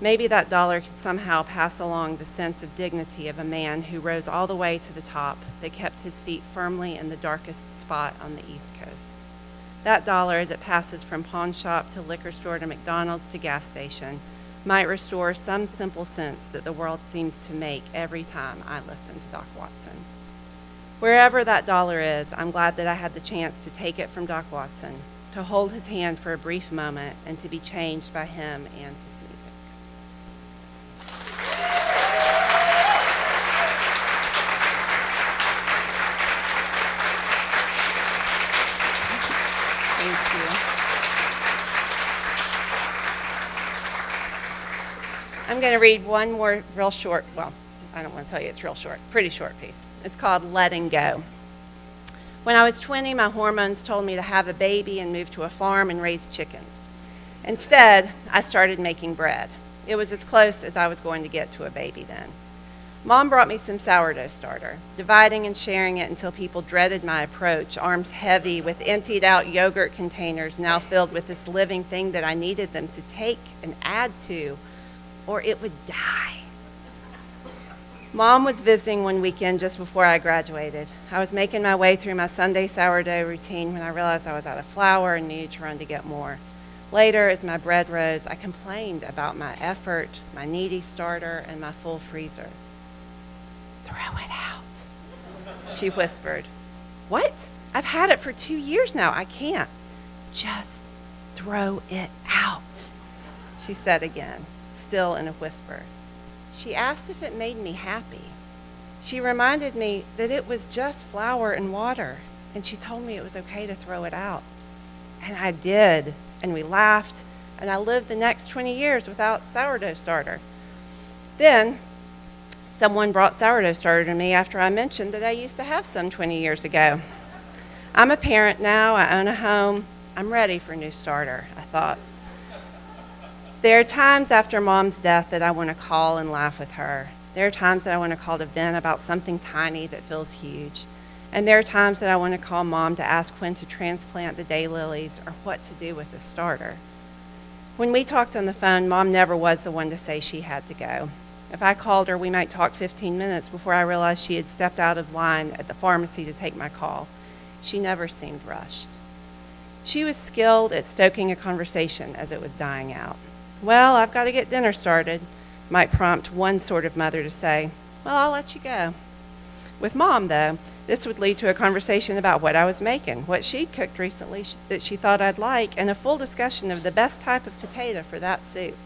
Maybe that dollar could somehow pass along the sense of dignity of a man who rose all the way to the top but kept his feet firmly in the darkest spot on the East Coast. That dollar, as it passes from pawn shop to liquor store to McDonald's to gas station, might restore some simple sense that the world seems to make every time I listen to Doc Watson. Wherever that dollar is, I'm glad that I had the chance to take it from Doc Watson, to hold his hand for a brief moment, and to be changed by him and his music. Thank you. I'm going to read one more real short, well, I don't want to tell you it's real short, pretty short piece. It's called Letting Go. When I was 20, my hormones told me to have a baby and move to a farm and raise chickens. Instead, I started making bread. It was as close as I was going to get to a baby then. Mom brought me some sourdough starter, dividing and sharing it until people dreaded my approach, arms heavy with emptied out yogurt containers now filled with this living thing that I needed them to take and add to, or it would die. Mom was visiting one weekend just before I graduated. I was making my way through my Sunday sourdough routine when I realized I was out of flour and needed to run to get more. Later, as my bread rose, I complained about my effort, my needy starter, and my full freezer. "Throw it out," she whispered. "What? I've had it for 2 years now. I can't." "Just throw it out," she said again, still in a whisper. She asked if it made me happy. She reminded me that it was just flour and water, and she told me it was okay to throw it out. And I did, and we laughed, and I lived the next 20 years without sourdough starter. Then, someone brought sourdough starter to me after I mentioned that I used to have some 20 years ago. I'm a parent now, I own a home, I'm ready for a new starter, I thought. There are times after Mom's death that I want to call and laugh with her. There are times that I want to call to vent about something tiny that feels huge. And there are times that I want to call Mom to ask when to transplant the daylilies or what to do with the starter. When we talked on the phone, Mom never was the one to say she had to go. If I called her, we might talk 15 minutes before I realized she had stepped out of line at the pharmacy to take my call. She never seemed rushed. She was skilled at stoking a conversation as it was dying out. "Well, I've got to get dinner started," might prompt one sort of mother to say, "Well, I'll let you go." With Mom, though, this would lead to a conversation about what I was making, what she'd cooked recently that she thought I'd like, and a full discussion of the best type of potato for that soup.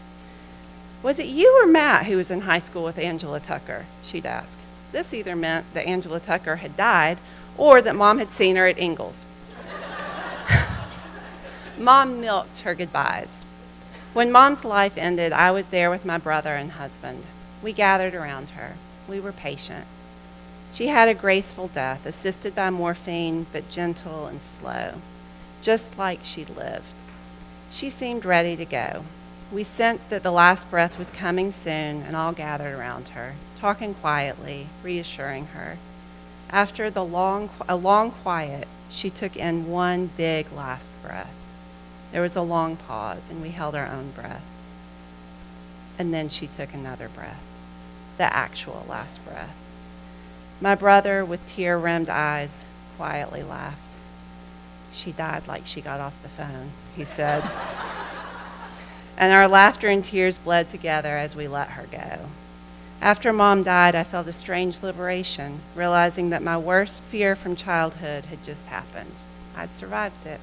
"Was it you or Matt who was in high school with Angela Tucker?" she'd ask. This either meant that Angela Tucker had died or that Mom had seen her at Ingalls. Mom milked her goodbyes. When Mom's life ended, I was there with my brother and husband. We gathered around her. We were patient. She had a graceful death, assisted by morphine, but gentle and slow, just like she'd lived. She seemed ready to go. We sensed that the last breath was coming soon, and all gathered around her, talking quietly, reassuring her. After a long quiet, she took in one big last breath. There was a long pause, and we held our own breath. And then she took another breath, the actual last breath. My brother, with tear-rimmed eyes, quietly laughed. "She died like she got off the phone," he said. And our laughter and tears bled together as we let her go. After Mom died, I felt a strange liberation, realizing that my worst fear from childhood had just happened. I'd survived it.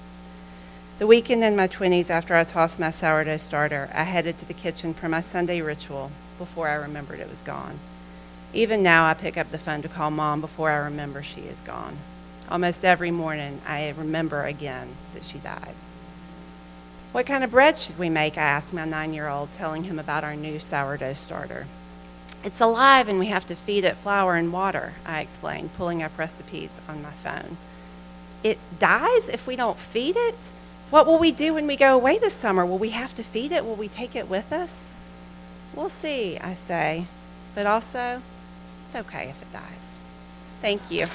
The weekend in my 20s, after I tossed my sourdough starter, I headed to the kitchen for my Sunday ritual before I remembered it was gone. Even now, I pick up the phone to call Mom before I remember she is gone. Almost every morning, I remember again that she died. "What kind of bread should we make?" I asked my 9-year-old, telling him about our new sourdough starter. "It's alive and we have to feed it flour and water," I explained, pulling up recipes on my phone. "It dies if we don't feed it? What will we do when we go away this summer? Will we have to feed it? Will we take it with us?" "We'll see," I say, but also, it's okay if it dies. Thank you.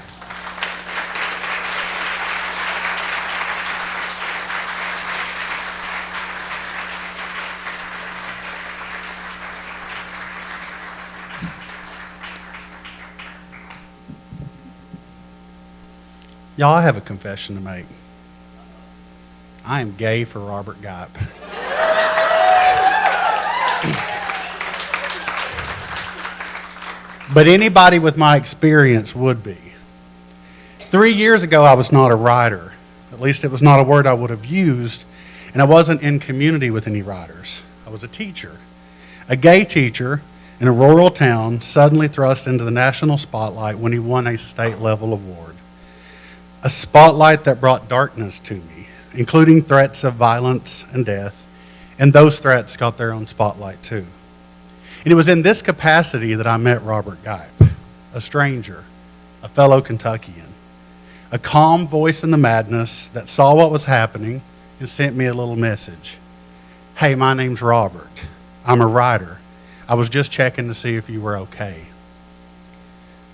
Y'all, I have a confession to make. I am gay for Robert Gipe. But anybody with my experience would be. 3 years ago, I was not a writer. At least it was not a word I would have used, and I wasn't in community with any writers. I was a teacher. A gay teacher in a rural town suddenly thrust into the national spotlight when he won a state-level award. A spotlight that brought darkness to me, including threats of violence and death, and those threats got their own spotlight too. And it was in this capacity that I met Robert Gipe, a stranger, a fellow Kentuckian, a calm voice in the madness that saw what was happening and sent me a little message. "Hey, my name's Robert. I'm a writer. I was just checking to see if you were okay."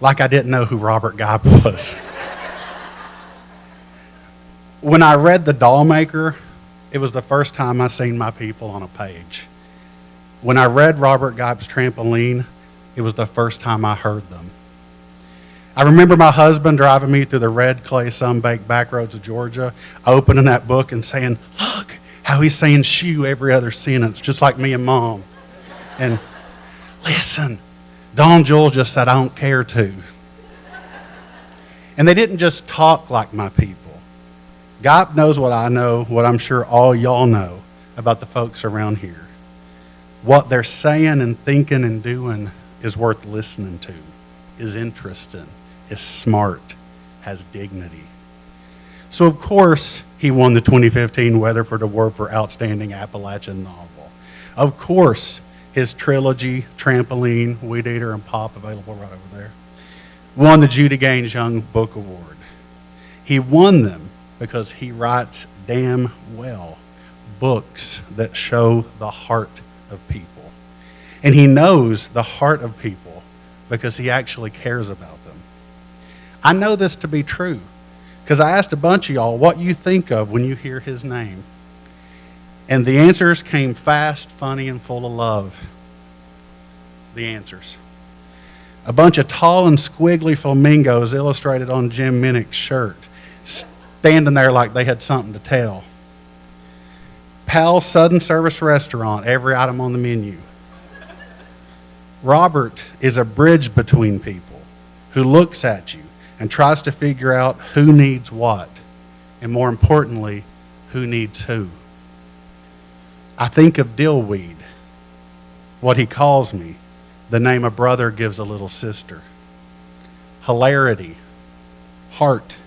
Like I didn't know who Robert Gipe was. When I read The Doll Maker, it was the first time I seen my people on a page. When I read Robert Gipe's Trampoline, it was the first time I heard them. I remember my husband driving me through the red clay sun-baked back roads of Georgia, opening that book and saying, look how he's saying shoe every other sentence, just like me and Mom. And listen, Don Jewel just said, I don't care to. And they didn't just talk like my people. Gipe knows what I know, what I'm sure all y'all know about the folks around here. What they're saying and thinking and doing is worth listening to, is interesting, is smart, has dignity. So, of course, he won the 2015 Weatherford Award for Outstanding Appalachian Novel. Of course, his trilogy, Trampoline, Weed Eater, and Pop, available right over there, won the Judy Gaines Young Book Award. He won them because he writes damn well books that show the heart of people. And he knows the heart of people because he actually cares about them. I know this to be true because I asked a bunch of y'all what you think of when you hear his name. And the answers came fast, funny, and full of love. The answers. A bunch of tall and squiggly flamingos illustrated on Jim Minnick's shirt, standing there like they had something to tell. Pal's Sudden Service Restaurant, every item on the menu. Robert is a bridge between people who looks at you and tries to figure out who needs what, and more importantly, who needs who. I think of Dillweed, what he calls me, the name a brother gives a little sister. Hilarity, heart,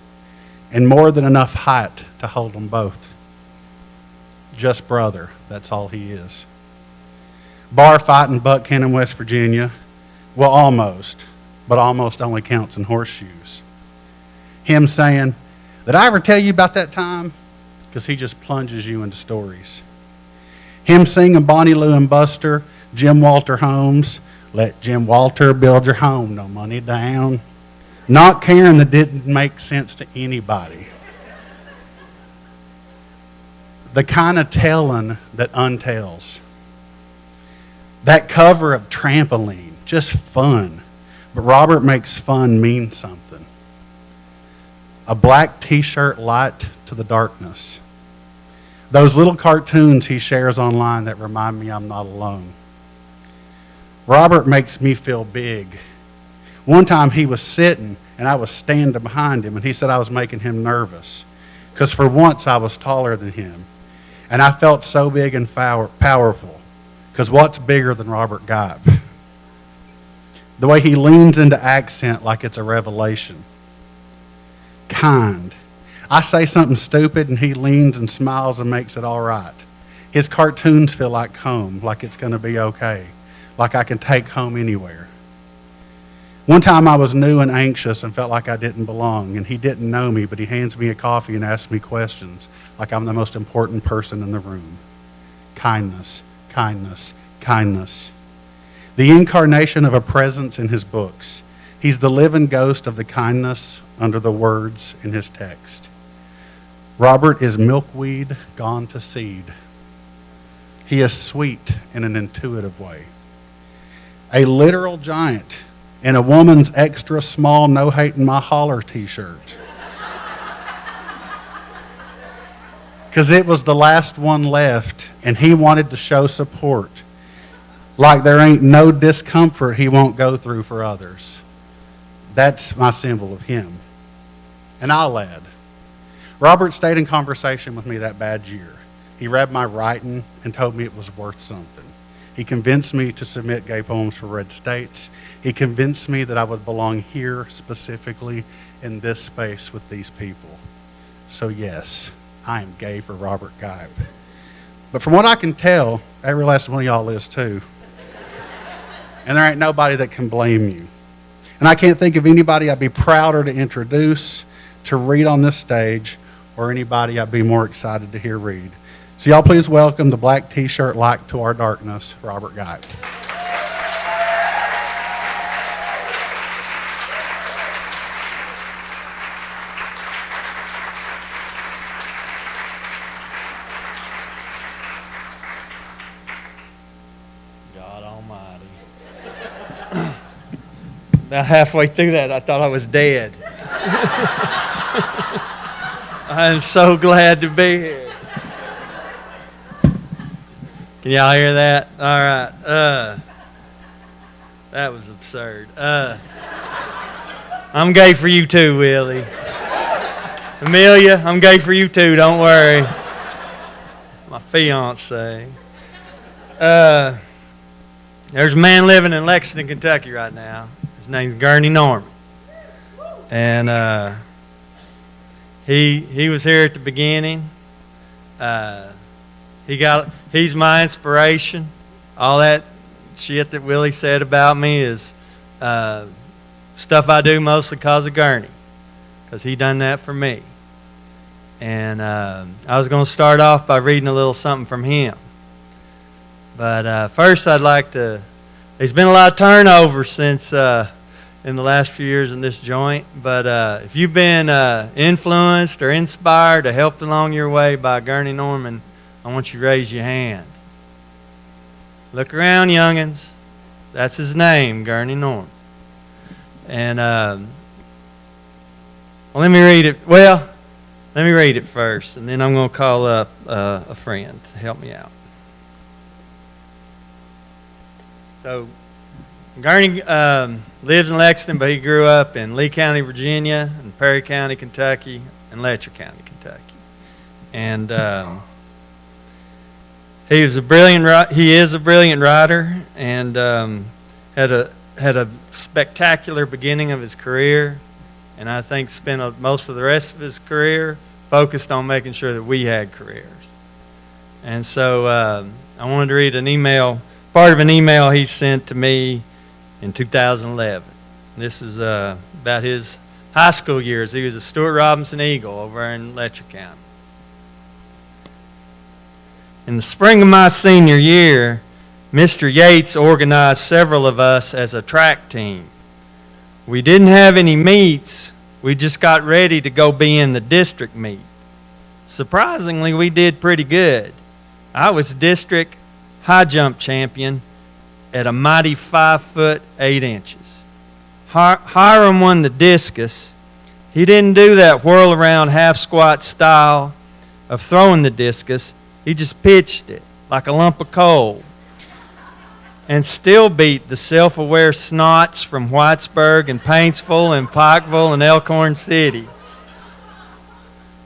and more than enough height to hold them both. Just brother, that's all he is. Bar fight in Buckhannon, West Virginia. Well, almost, but almost only counts in horseshoes. Him saying, did I ever tell you about that time? Because he just plunges you into stories. Him singing Bonnie Lou and Buster, Jim Walter Holmes, let Jim Walter build your home, no money down. Not caring that didn't make sense to anybody. The kind of telling that untells. That cover of Trampoline, just fun. But Robert makes fun mean something. A black t-shirt light to the darkness. Those little cartoons he shares online that remind me I'm not alone. Robert makes me feel big. One time he was sitting and I was standing behind him and he said I was making him nervous because for once I was taller than him. And I felt so big and powerful because what's bigger than Robert Gipe? The way he leans into accent like it's a revelation. Kind. I say something stupid and he leans and smiles and makes it all right. His cartoons feel like home, like it's going to be okay, like I can take home anywhere. One time I was new and anxious and felt like I didn't belong, and he didn't know me, but he hands me a coffee and asks me questions like I'm the most important person in the room. Kindness, kindness, kindness. The incarnation of a presence in his books. He's the living ghost of the kindness under the words in his text. Robert is milkweed gone to seed. He is sweet in an intuitive way. A literal giant in a woman's extra small No Hate in My Holler t-shirt. Because it was the last one left and he wanted to show support. Like there ain't no discomfort he won't go through for others. That's my symbol of him. And I'll add, Robert stayed in conversation with me that bad year. He read my writing and told me it was worth something. He convinced me to submit gay poems for Red States. He convinced me that I would belong here specifically in this space with these people. So yes, I am gay for Robert Gipe. But from what I can tell, every last one of y'all is too. And there ain't nobody that can blame you. And I can't think of anybody I'd be prouder to introduce, to read on this stage, or anybody I'd be more excited to hear read. So y'all please welcome the black t-shirt light to our darkness, Robert Gipe. God Almighty. About halfway through that, I thought I was dead. I'm so glad to be here. Can y'all hear that? All right. That was absurd. I'm gay for you too, Willie. Amelia, I'm gay for you too, don't worry. My fiance. There's a man living in Lexington, Kentucky right now. His name's Gurney Norman. And he was here at the beginning. He's my inspiration. All that shit that Willie said about me is stuff I do mostly because of Gurney, because he done that for me. And I was going to start off by reading a little something from him. But first I'd like to, there's been a lot of turnover since in the last few years in this joint, but if you've been influenced or inspired or helped along your way by Gurney Norman, I want you to raise your hand. Look around, youngins. That's his name, Gurney Norman. And well, let me read it. Well, let me read it first, and then I'm going to call up a friend to help me out. So, Gurney lives in Lexington, but he grew up in Lee County, Virginia, and Perry County, Kentucky, and Letcher County, Kentucky. And he is a brilliant writer, and had a spectacular beginning of his career, and I think spent most of the rest of his career focused on making sure that we had careers. And so I wanted to read an email, part of an email he sent to me in 2011. This is about his high school years. He was a Stuart Robinson Eagle over in Letcher County. In the spring of my senior year, Mr. Yates organized several of us as a track team. We didn't have any meets. We just got ready to go be in the district meet. Surprisingly, we did pretty good. I was district high jump champion at a mighty 5 foot 8 inches. Hiram won the discus. He didn't do that whirl around half squat style of throwing the discus. He just pitched it like a lump of coal and still beat the self-aware snots from Whitesburg and Paintsville and Pikeville and Elkhorn City.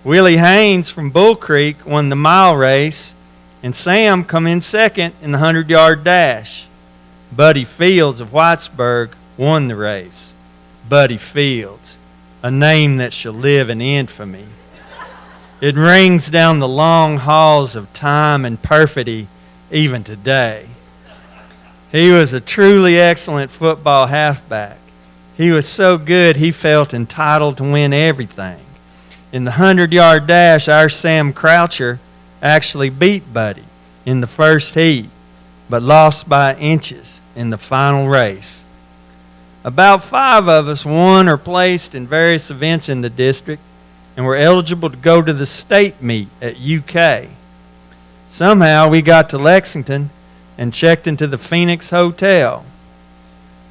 Willie Haynes from Bull Creek won the mile race, and Sam come in second in the 100-yard dash. Buddy Fields of Whitesburg won the race. Buddy Fields, a name that shall live in infamy. It rings down the long halls of time and perfidy even today. He was a truly excellent football halfback. He was so good he felt entitled to win everything. In the 100-yard dash, our Sam Croucher actually beat Buddy in the first heat, but lost by inches in the final race. About 5 of us won or placed in various events in the district and were eligible to go to the state meet at UK. Somehow we got to Lexington and checked into the Phoenix Hotel.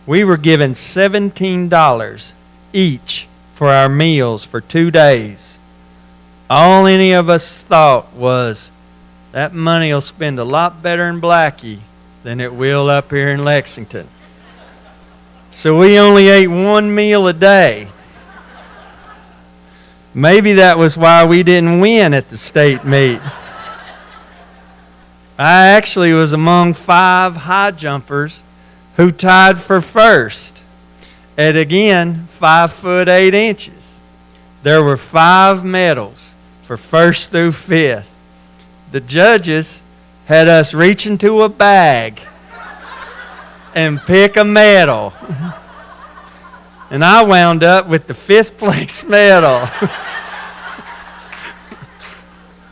We were given $17 each for our meals for 2 days. All any of us thought was, that money will spend a lot better in Blackie than it will up here in Lexington. So we only ate 1 meal a day. Maybe that was why we didn't win at the state meet. I actually was among 5 high jumpers who tied for first at, again, 5 foot 8 inches. There were 5 medals for first through 5th. The judges had us reach into a bag and pick a medal. And I wound up with the 5th place medal.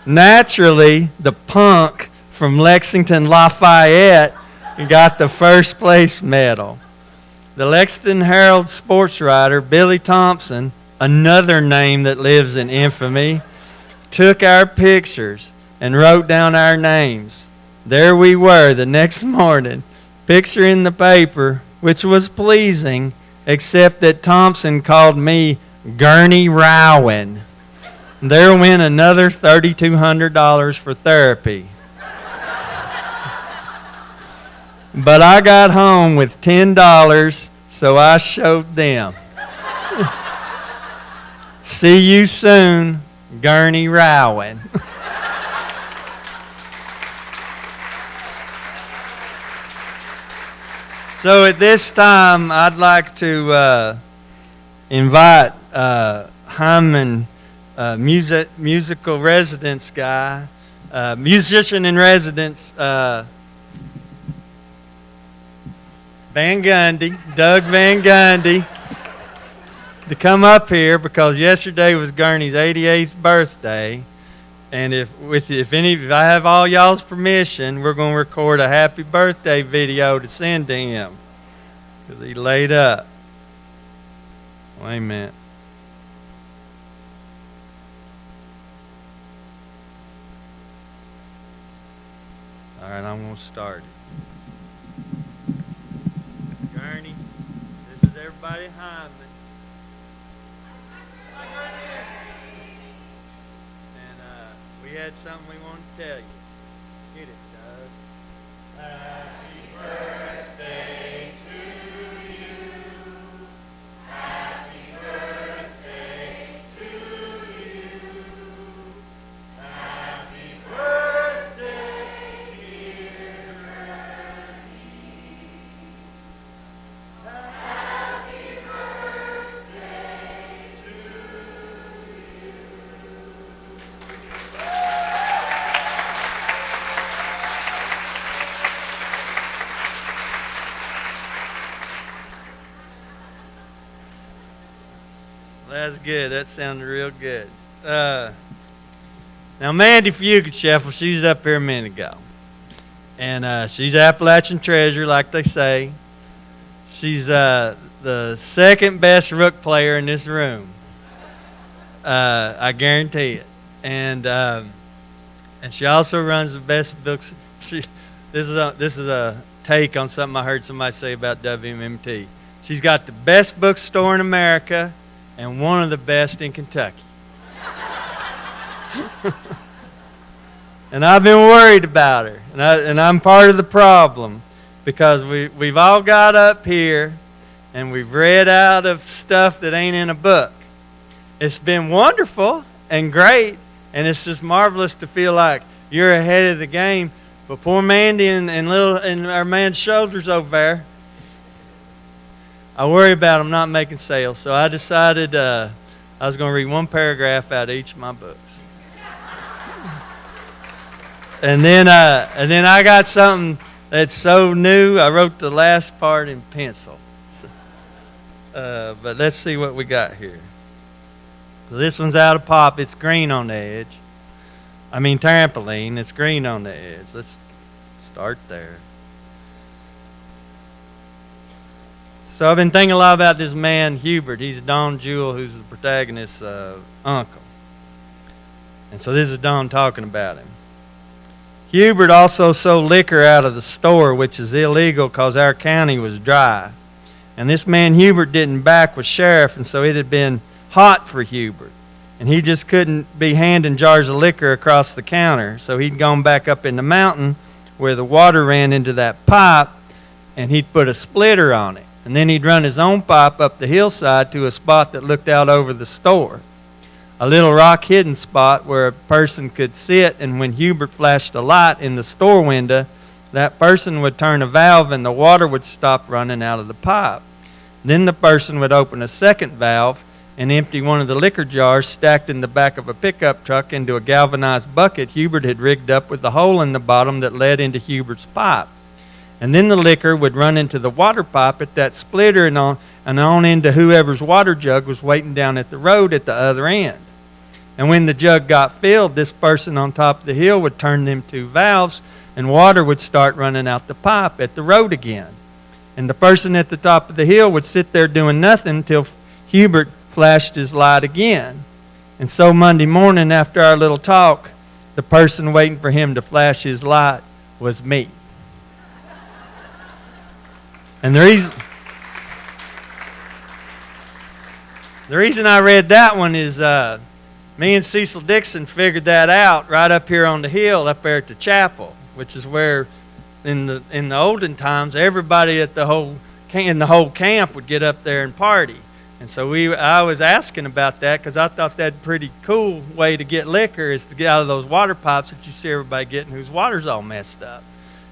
Naturally, the punk from Lexington Lafayette got the first place medal. The Lexington Herald sports writer Billy Thompson, another name that lives in infamy, took our pictures and wrote down our names. There we were the next morning, picture in the paper, which was pleasing except that Thompson called me Gurney Rowan. There went another $3,200 for therapy. But I got home with $10, so I showed them. See you soon, Gurney Rowan. So at this time, I'd like to invite Hyman, musical residence guy, musician in residence, Van Gundy, Doug Van Gundy, to come up here because yesterday was Gurney's 88th birthday. And if I have all y'all's permission, we're going to record a happy birthday video to send to him because he laid up. Wait a minute. All right, I'm going to start it. Gurney, this is everybody behind me. We had something we wanted to tell you. Get it, Doug. Happy birthday to you. Happy birthday to you. Happy birthday, dear Ernie. Happy birthday to you. That's good. That sounded real good. Now, Mandi Sheffel, she's up here a minute ago. And she's Appalachian treasure, like they say. She's the second best rook player in this room. I guarantee it. And she also runs the best books. This is a take on something I heard somebody say about WMMT. She's got the best bookstore in America and one of the best in Kentucky. And I've been worried about her, and I'm part of the problem because we've all got up here and we've read out of stuff that ain't in a book. It's been wonderful and great, and it's just marvelous to feel like you're ahead of the game. But poor Mandi and our man's shoulders over there, I worry about them not making sales, so I decided I was going to read one paragraph out of each of my books. And then I got something that's so new, I wrote the last part in pencil. So, but let's see what we got here. This one's out of pop. It's green on the edge. I mean trampoline. It's green on the edge. Let's start there. So I've been thinking a lot about this man, Hubert. He's Don Jewell, who's the protagonist's uncle. And so this is Don talking about him. Hubert also sold liquor out of the store, which is illegal because our county was dry. And this man, Hubert, didn't back with sheriff, and so it had been hot for Hubert. And he just couldn't be handing jars of liquor across the counter. So he'd gone back up in the mountain where the water ran into that pipe, and he'd put a splitter on it. And then he'd run his own pipe up the hillside to a spot that looked out over the store. A little rock-hidden spot where a person could sit, and when Hubert flashed a light in the store window, that person would turn a valve and the water would stop running out of the pipe. Then the person would open a second valve and empty one of the liquor jars stacked in the back of a pickup truck into a galvanized bucket Hubert had rigged up with a hole in the bottom that led into Hubert's pipe. And then the liquor would run into the water pipe at that splitter and on into whoever's water jug was waiting down at the road at the other end. And when the jug got filled, this person on top of the hill would turn them two valves and water would start running out the pipe at the road again. And the person at the top of the hill would sit there doing nothing until Hubert flashed his light again. And so Monday morning after our little talk, the person waiting for him to flash his light was me. The reason I read that one is me and Cecil Dixon figured that out right up here on the hill up there at the chapel, which is where in the olden times everybody at in the whole camp would get up there and party. And so I was asking about that because I thought that pretty cool way to get liquor is to get out of those water pipes that you see everybody getting whose water's all messed up.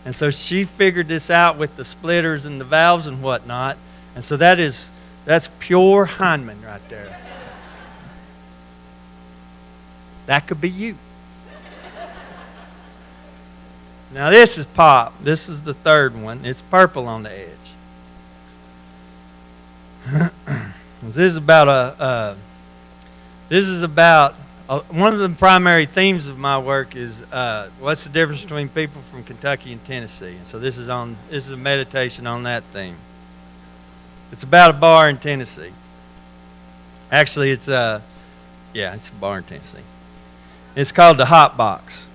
And so she figured this out with the splitters and the valves and whatnot. And so that's pure Heinemann right there. That could be you. Now this is pop. This is the third one. It's purple on the edge. This is about one of the primary themes of my work is what's the difference between people from Kentucky and Tennessee. And so this is a meditation on that theme. It's about a bar in Tennessee. Actually, it's a bar in Tennessee. It's called the Hot Box.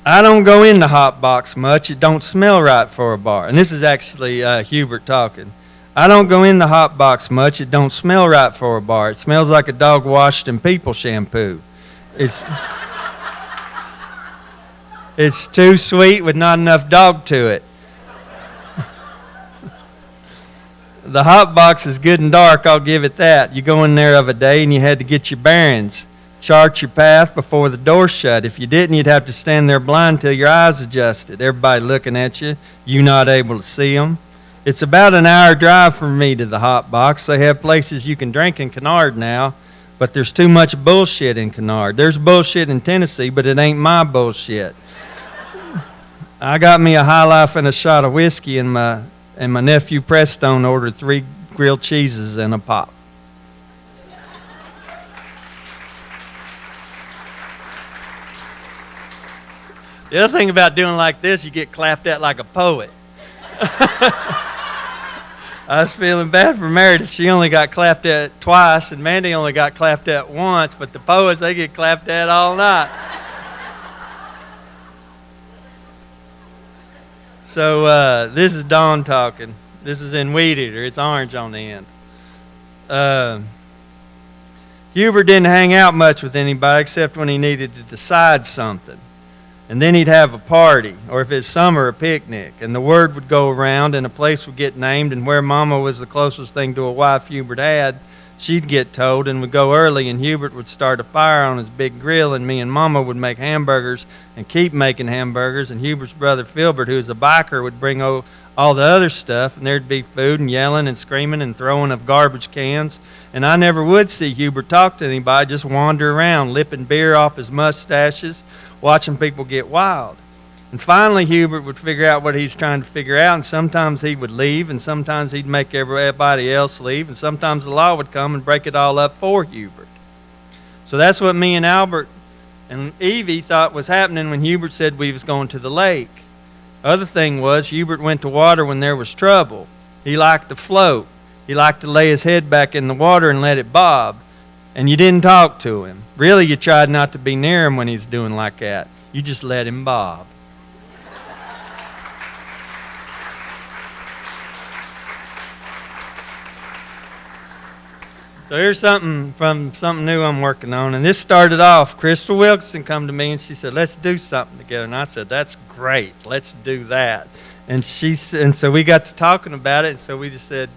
I don't go in the Hot Box much. It don't smell right for a bar. And this is actually Hubert talking. I don't go in the Hot Box much. It don't smell right for a bar. It smells like a dog washed in people shampoo. It's too sweet with not enough dog to it. The Hot Box is good and dark, I'll give it that. You go in there of a day and you had to get your bearings. Chart your path before the door shut. If you didn't, you'd have to stand there blind till your eyes adjusted. Everybody looking at you, you not able to see them. It's about an hour drive from me to the Hot Box. They have places you can drink in Kennard now, but there's too much bullshit in Kennard. There's bullshit in Tennessee, but it ain't my bullshit. I got me a High Life and a shot of whiskey, and my nephew Prestone ordered 3 grilled cheeses and a pop. The other thing about doing like this, you get clapped at like a poet. I was feeling bad for Meredith. She only got clapped at twice, and Mandi only got clapped at once, but the poets, they get clapped at all night. So this is Dawn talking. This is in Weed Eater. It's orange on the end. Hubert didn't hang out much with anybody except when he needed to decide something. And then he'd have a party, or if it's summer, a picnic. And the word would go around, and a place would get named, and where Mama was the closest thing to a wife Hubert had, she'd get told, and would go early, and Hubert would start a fire on his big grill, and me and Mama would make hamburgers and keep making hamburgers, and Hubert's brother Filbert, who was a biker, would bring all the other stuff, and there'd be food and yelling and screaming and throwing of garbage cans. And I never would see Hubert talk to anybody, just wander around, lipping beer off his mustaches, watching people get wild. And finally, Hubert would figure out what he's trying to figure out, and sometimes he would leave, and sometimes he'd make everybody else leave, and sometimes the law would come and break it all up for Hubert. So that's what me and Albert and Evie thought was happening when Hubert said we was going to the lake. Other thing was, Hubert went to water when there was trouble. He liked to float. He liked to lay his head back in the water and let it bob. And you didn't talk to him. Really, you tried not to be near him when he's doing like that. You just let him bob. So here's something new I'm working on. And this started off, Crystal Wilkinson come to me and she said, let's do something together. And I said, that's great. Let's do that. And so we got to talking about it. And so we just said,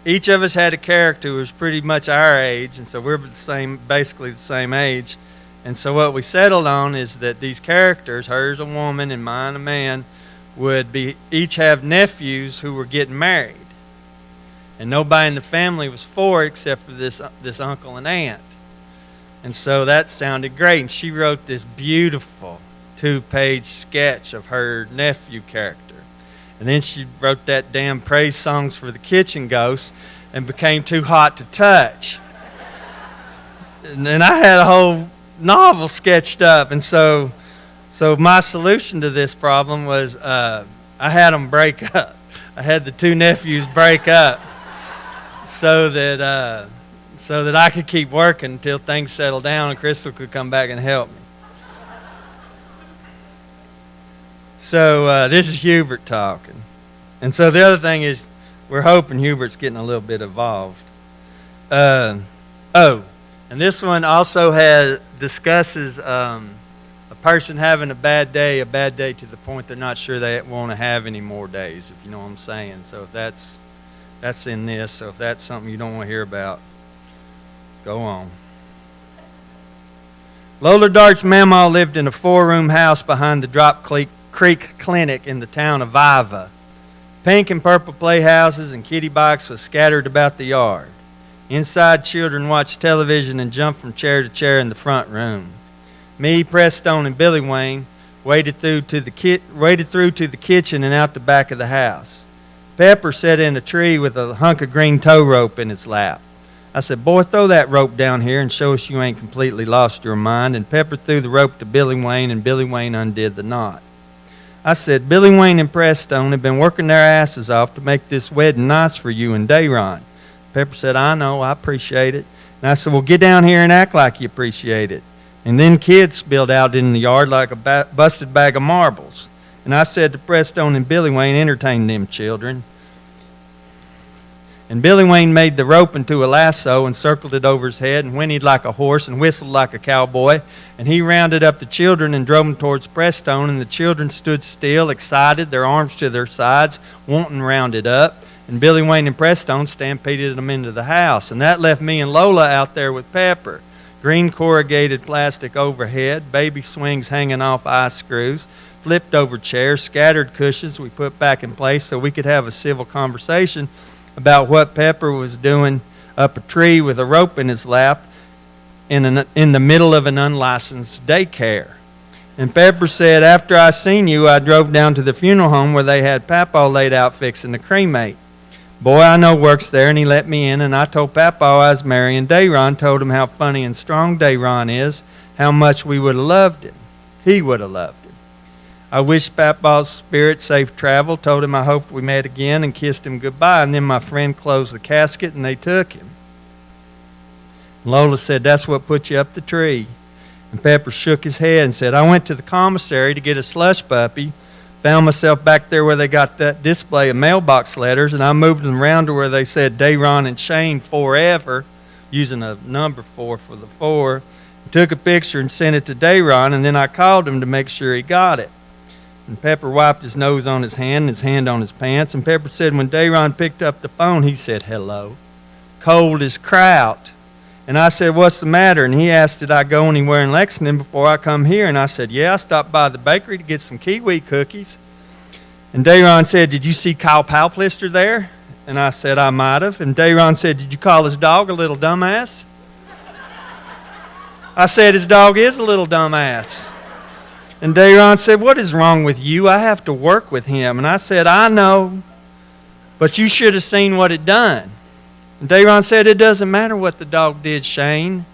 each of us had a character who was pretty much our age, and so we're basically the same age. And so what we settled on is that these characters, hers a woman and mine a man, would each have nephews who were getting married. And nobody in the family was for it except for this uncle and aunt. And so that sounded great. And she wrote this beautiful 2-page sketch of her nephew character. And then she wrote that damn praise songs for the kitchen ghost and became too hot to touch. And then I had a whole novel sketched up. And so my solution to this problem was I had them break up. I had the 2 nephews break up so that I could keep working until things settled down and Crystal could come back and help me. So this is Hubert talking. And so the other thing is we're hoping Hubert's getting a little bit evolved. And this one also discusses a person having a bad day to the point they're not sure they want to have any more days, if you know what I'm saying. So if that's in this, so if that's something you don't want to hear about, go on. Lola Dart's mama lived in a 4-room house behind the Drop Creek Clinic in the town of Viva. Pink and purple playhouses and kiddie bikes was scattered about the yard. Inside, children watched television and jumped from chair to chair in the front room. Me, Prestone, and Billy Wayne waded through to the kitchen and out the back of the house. Pepper sat in a tree with a hunk of green tow rope in his lap. I said, boy, throw that rope down here and show us you ain't completely lost your mind. And Pepper threw the rope to Billy Wayne, and Billy Wayne undid the knot. I said, Billy Wayne and Prestone have been working their asses off to make this wedding nice for you and Dayron. Pepper said, I know, I appreciate it. And I said, well, get down here and act like you appreciate it. And then kids spilled out in the yard like a busted bag of marbles. And I said to Prestone and Billy Wayne, entertain them children. And Billy Wayne made the rope into a lasso and circled it over his head and whinnied like a horse and whistled like a cowboy. And he rounded up the children and drove them towards Prestone, and the children stood still, excited, their arms to their sides, wanting rounded up. And Billy Wayne and Prestone stampeded them into the house. And that left me and Lola out there with Pepper. Green corrugated plastic overhead, baby swings hanging off eye screws, flipped over chairs, scattered cushions we put back in place so we could have a civil conversation about what Pepper was doing up a tree with a rope in his lap in the middle of an unlicensed daycare. And Pepper said, after I seen you, I drove down to the funeral home where they had Papaw laid out fixing to cremate. Boy I know works there, and he let me in, and I told Papaw I was marrying Dayron, told him how funny and strong Dayron is, how much we would have loved him. He would have loved him. I wished Papaw's spirit safe travel, told him I hoped we met again, and kissed him goodbye. And then my friend closed the casket, and they took him. Lola said, that's what put you up the tree. And Pepper shook his head and said, I went to the commissary to get a slush puppy, found myself back there where they got that display of mailbox letters, and I moved them around to where they said Dayron and Shane forever, using a number 4 for the 4, took a picture and sent it to Dayron, and then I called him to make sure he got it. And Pepper wiped his nose on his hand and his hand on his pants. And Pepper said when Dayron picked up the phone, he said, hello. Cold as kraut. And I said, what's the matter? And he asked, did I go anywhere in Lexington before I come here? And I said, yeah, I stopped by the bakery to get some kiwi cookies. And Dayron said, did you see Kyle Palplister there? And I said, I might have. And Dayron said, did you call his dog a little dumbass? I said, his dog is a little dumbass. And Dayron said, what is wrong with you? I have to work with him. And I said, I know, but you should have seen what it done. And Dayron said, it doesn't matter what the dog did, Shane.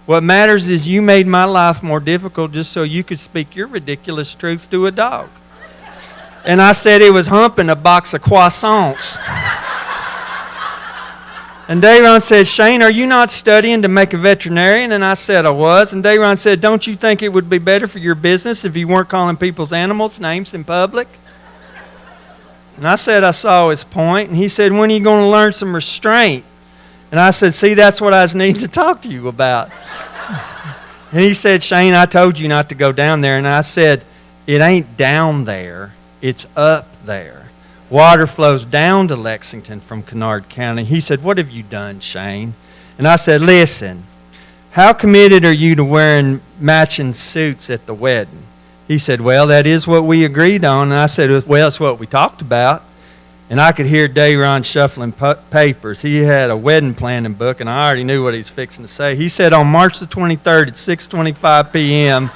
What matters is you made my life more difficult just so you could speak your ridiculous truth to a dog. And I said it was humping a box of croissants. And Dayron said, Shane, are you not studying to make a veterinarian? And I said I was. And Dayron said, don't you think it would be better for your business if you weren't calling people's animals names in public? And I said I saw his point. And he said, when are you going to learn some restraint? And I said, see, that's what I was needing to talk to you about. And he said, Shane, I told you not to go down there. And I said, it ain't down there, it's up there. Water flows down to Lexington from Kennard County. He said, what have you done, Shane? And I said, listen, how committed are you to wearing matching suits at the wedding? He said, well, that is what we agreed on. And I said, well, it's what we talked about. And I could hear Dayron shuffling papers. He had a wedding planning book, and I already knew what he was fixing to say. He said, on March the 23rd at 6:25 p.m.,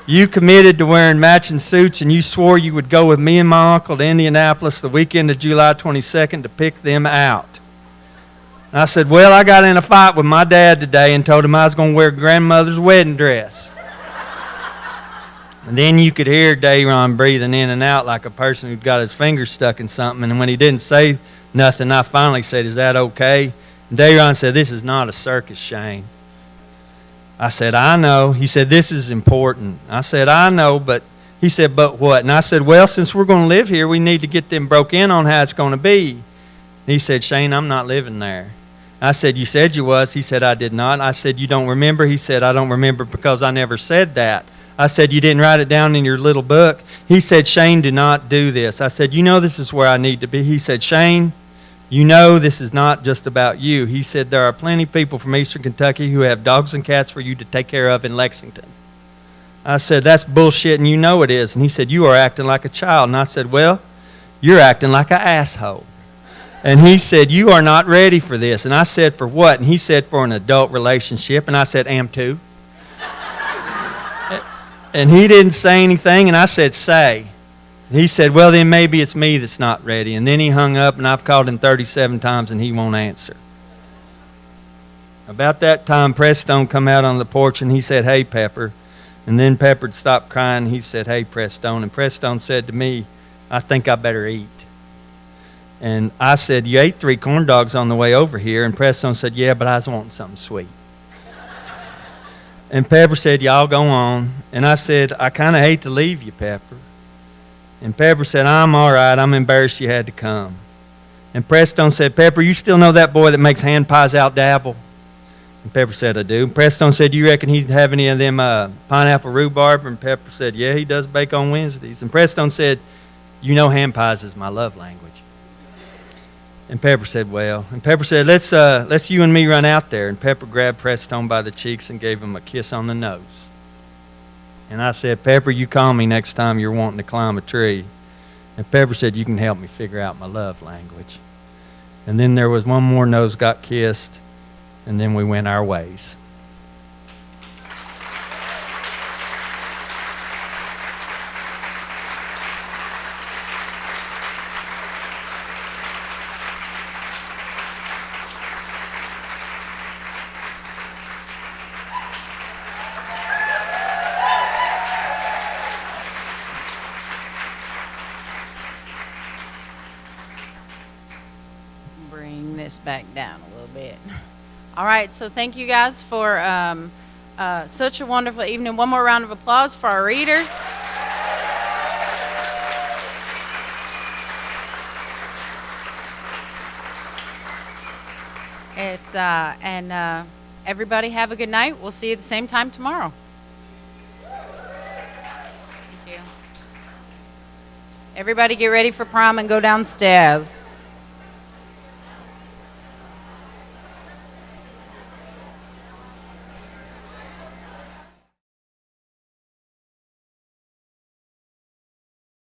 you committed to wearing matching suits, and you swore you would go with me and my uncle to Indianapolis the weekend of July 22nd to pick them out. And I said, well, I got in a fight with my dad today and told him I was going to wear grandmother's wedding dress. And then you could hear Dayron breathing in and out like a person who'd got his fingers stuck in something. And when he didn't say nothing, I finally said, is that okay? And Dayron said, this is not a circus, Shane. I said, I know. He said, this is important. I said, I know, but he said, but what? And I said, well, since we're going to live here, we need to get them broke in on how it's going to be. And he said, Shane, I'm not living there. I said, you said you was. He said, I did not. I said, you don't remember? He said, I don't remember because I never said that. I said, you didn't write it down in your little book? He said, Shane, do not do this. I said, you know this is where I need to be. He said, Shane, you know this is not just about you. He said, there are plenty of people from eastern Kentucky who have dogs and cats for you to take care of in Lexington. I said, that's bullshit, and you know it is. And he said, you are acting like a child. And I said, well, you're acting like an asshole. And he said, you are not ready for this. And I said, for what? And he said, for an adult relationship. And I said, am too. And he didn't say anything, and I said, say. He said, well, then maybe it's me that's not ready. And then he hung up, and I've called him 37 times, and he won't answer. About that time, Prestone come out on the porch, and he said, hey, Pepper. And then Pepper stopped crying, and he said, hey, Prestone. And Prestone said to me, I think I better eat. And I said, you ate 3 corn dogs on the way over here. And Prestone said, yeah, but I was wanting something sweet. And Pepper said, y'all go on. And I said, I kind of hate to leave you, Pepper. And Pepper said, I'm all right. I'm embarrassed you had to come. And Prestone said, Pepper, you still know that boy that makes hand pies out dabble? And Pepper said, I do. And Prestone said, you reckon he'd have any of them pineapple rhubarb? And Pepper said, yeah, he does bake on Wednesdays. And Prestone said, you know hand pies is my love language. And Pepper said, well. And Pepper said, let's you and me run out there. And Pepper grabbed Prestone by the cheeks and gave him a kiss on the nose. And I said, Pepper, you call me next time you're wanting to climb a tree. And Pepper said, you can help me figure out my love language. And then there was one more nose got kissed, and then we went our ways. Bring this back down a little bit. All right, so thank you guys for such a wonderful evening. One more round of applause for our readers. Everybody have a good night. We'll see you at the same time tomorrow. Thank you. Everybody get ready for prom and go downstairs.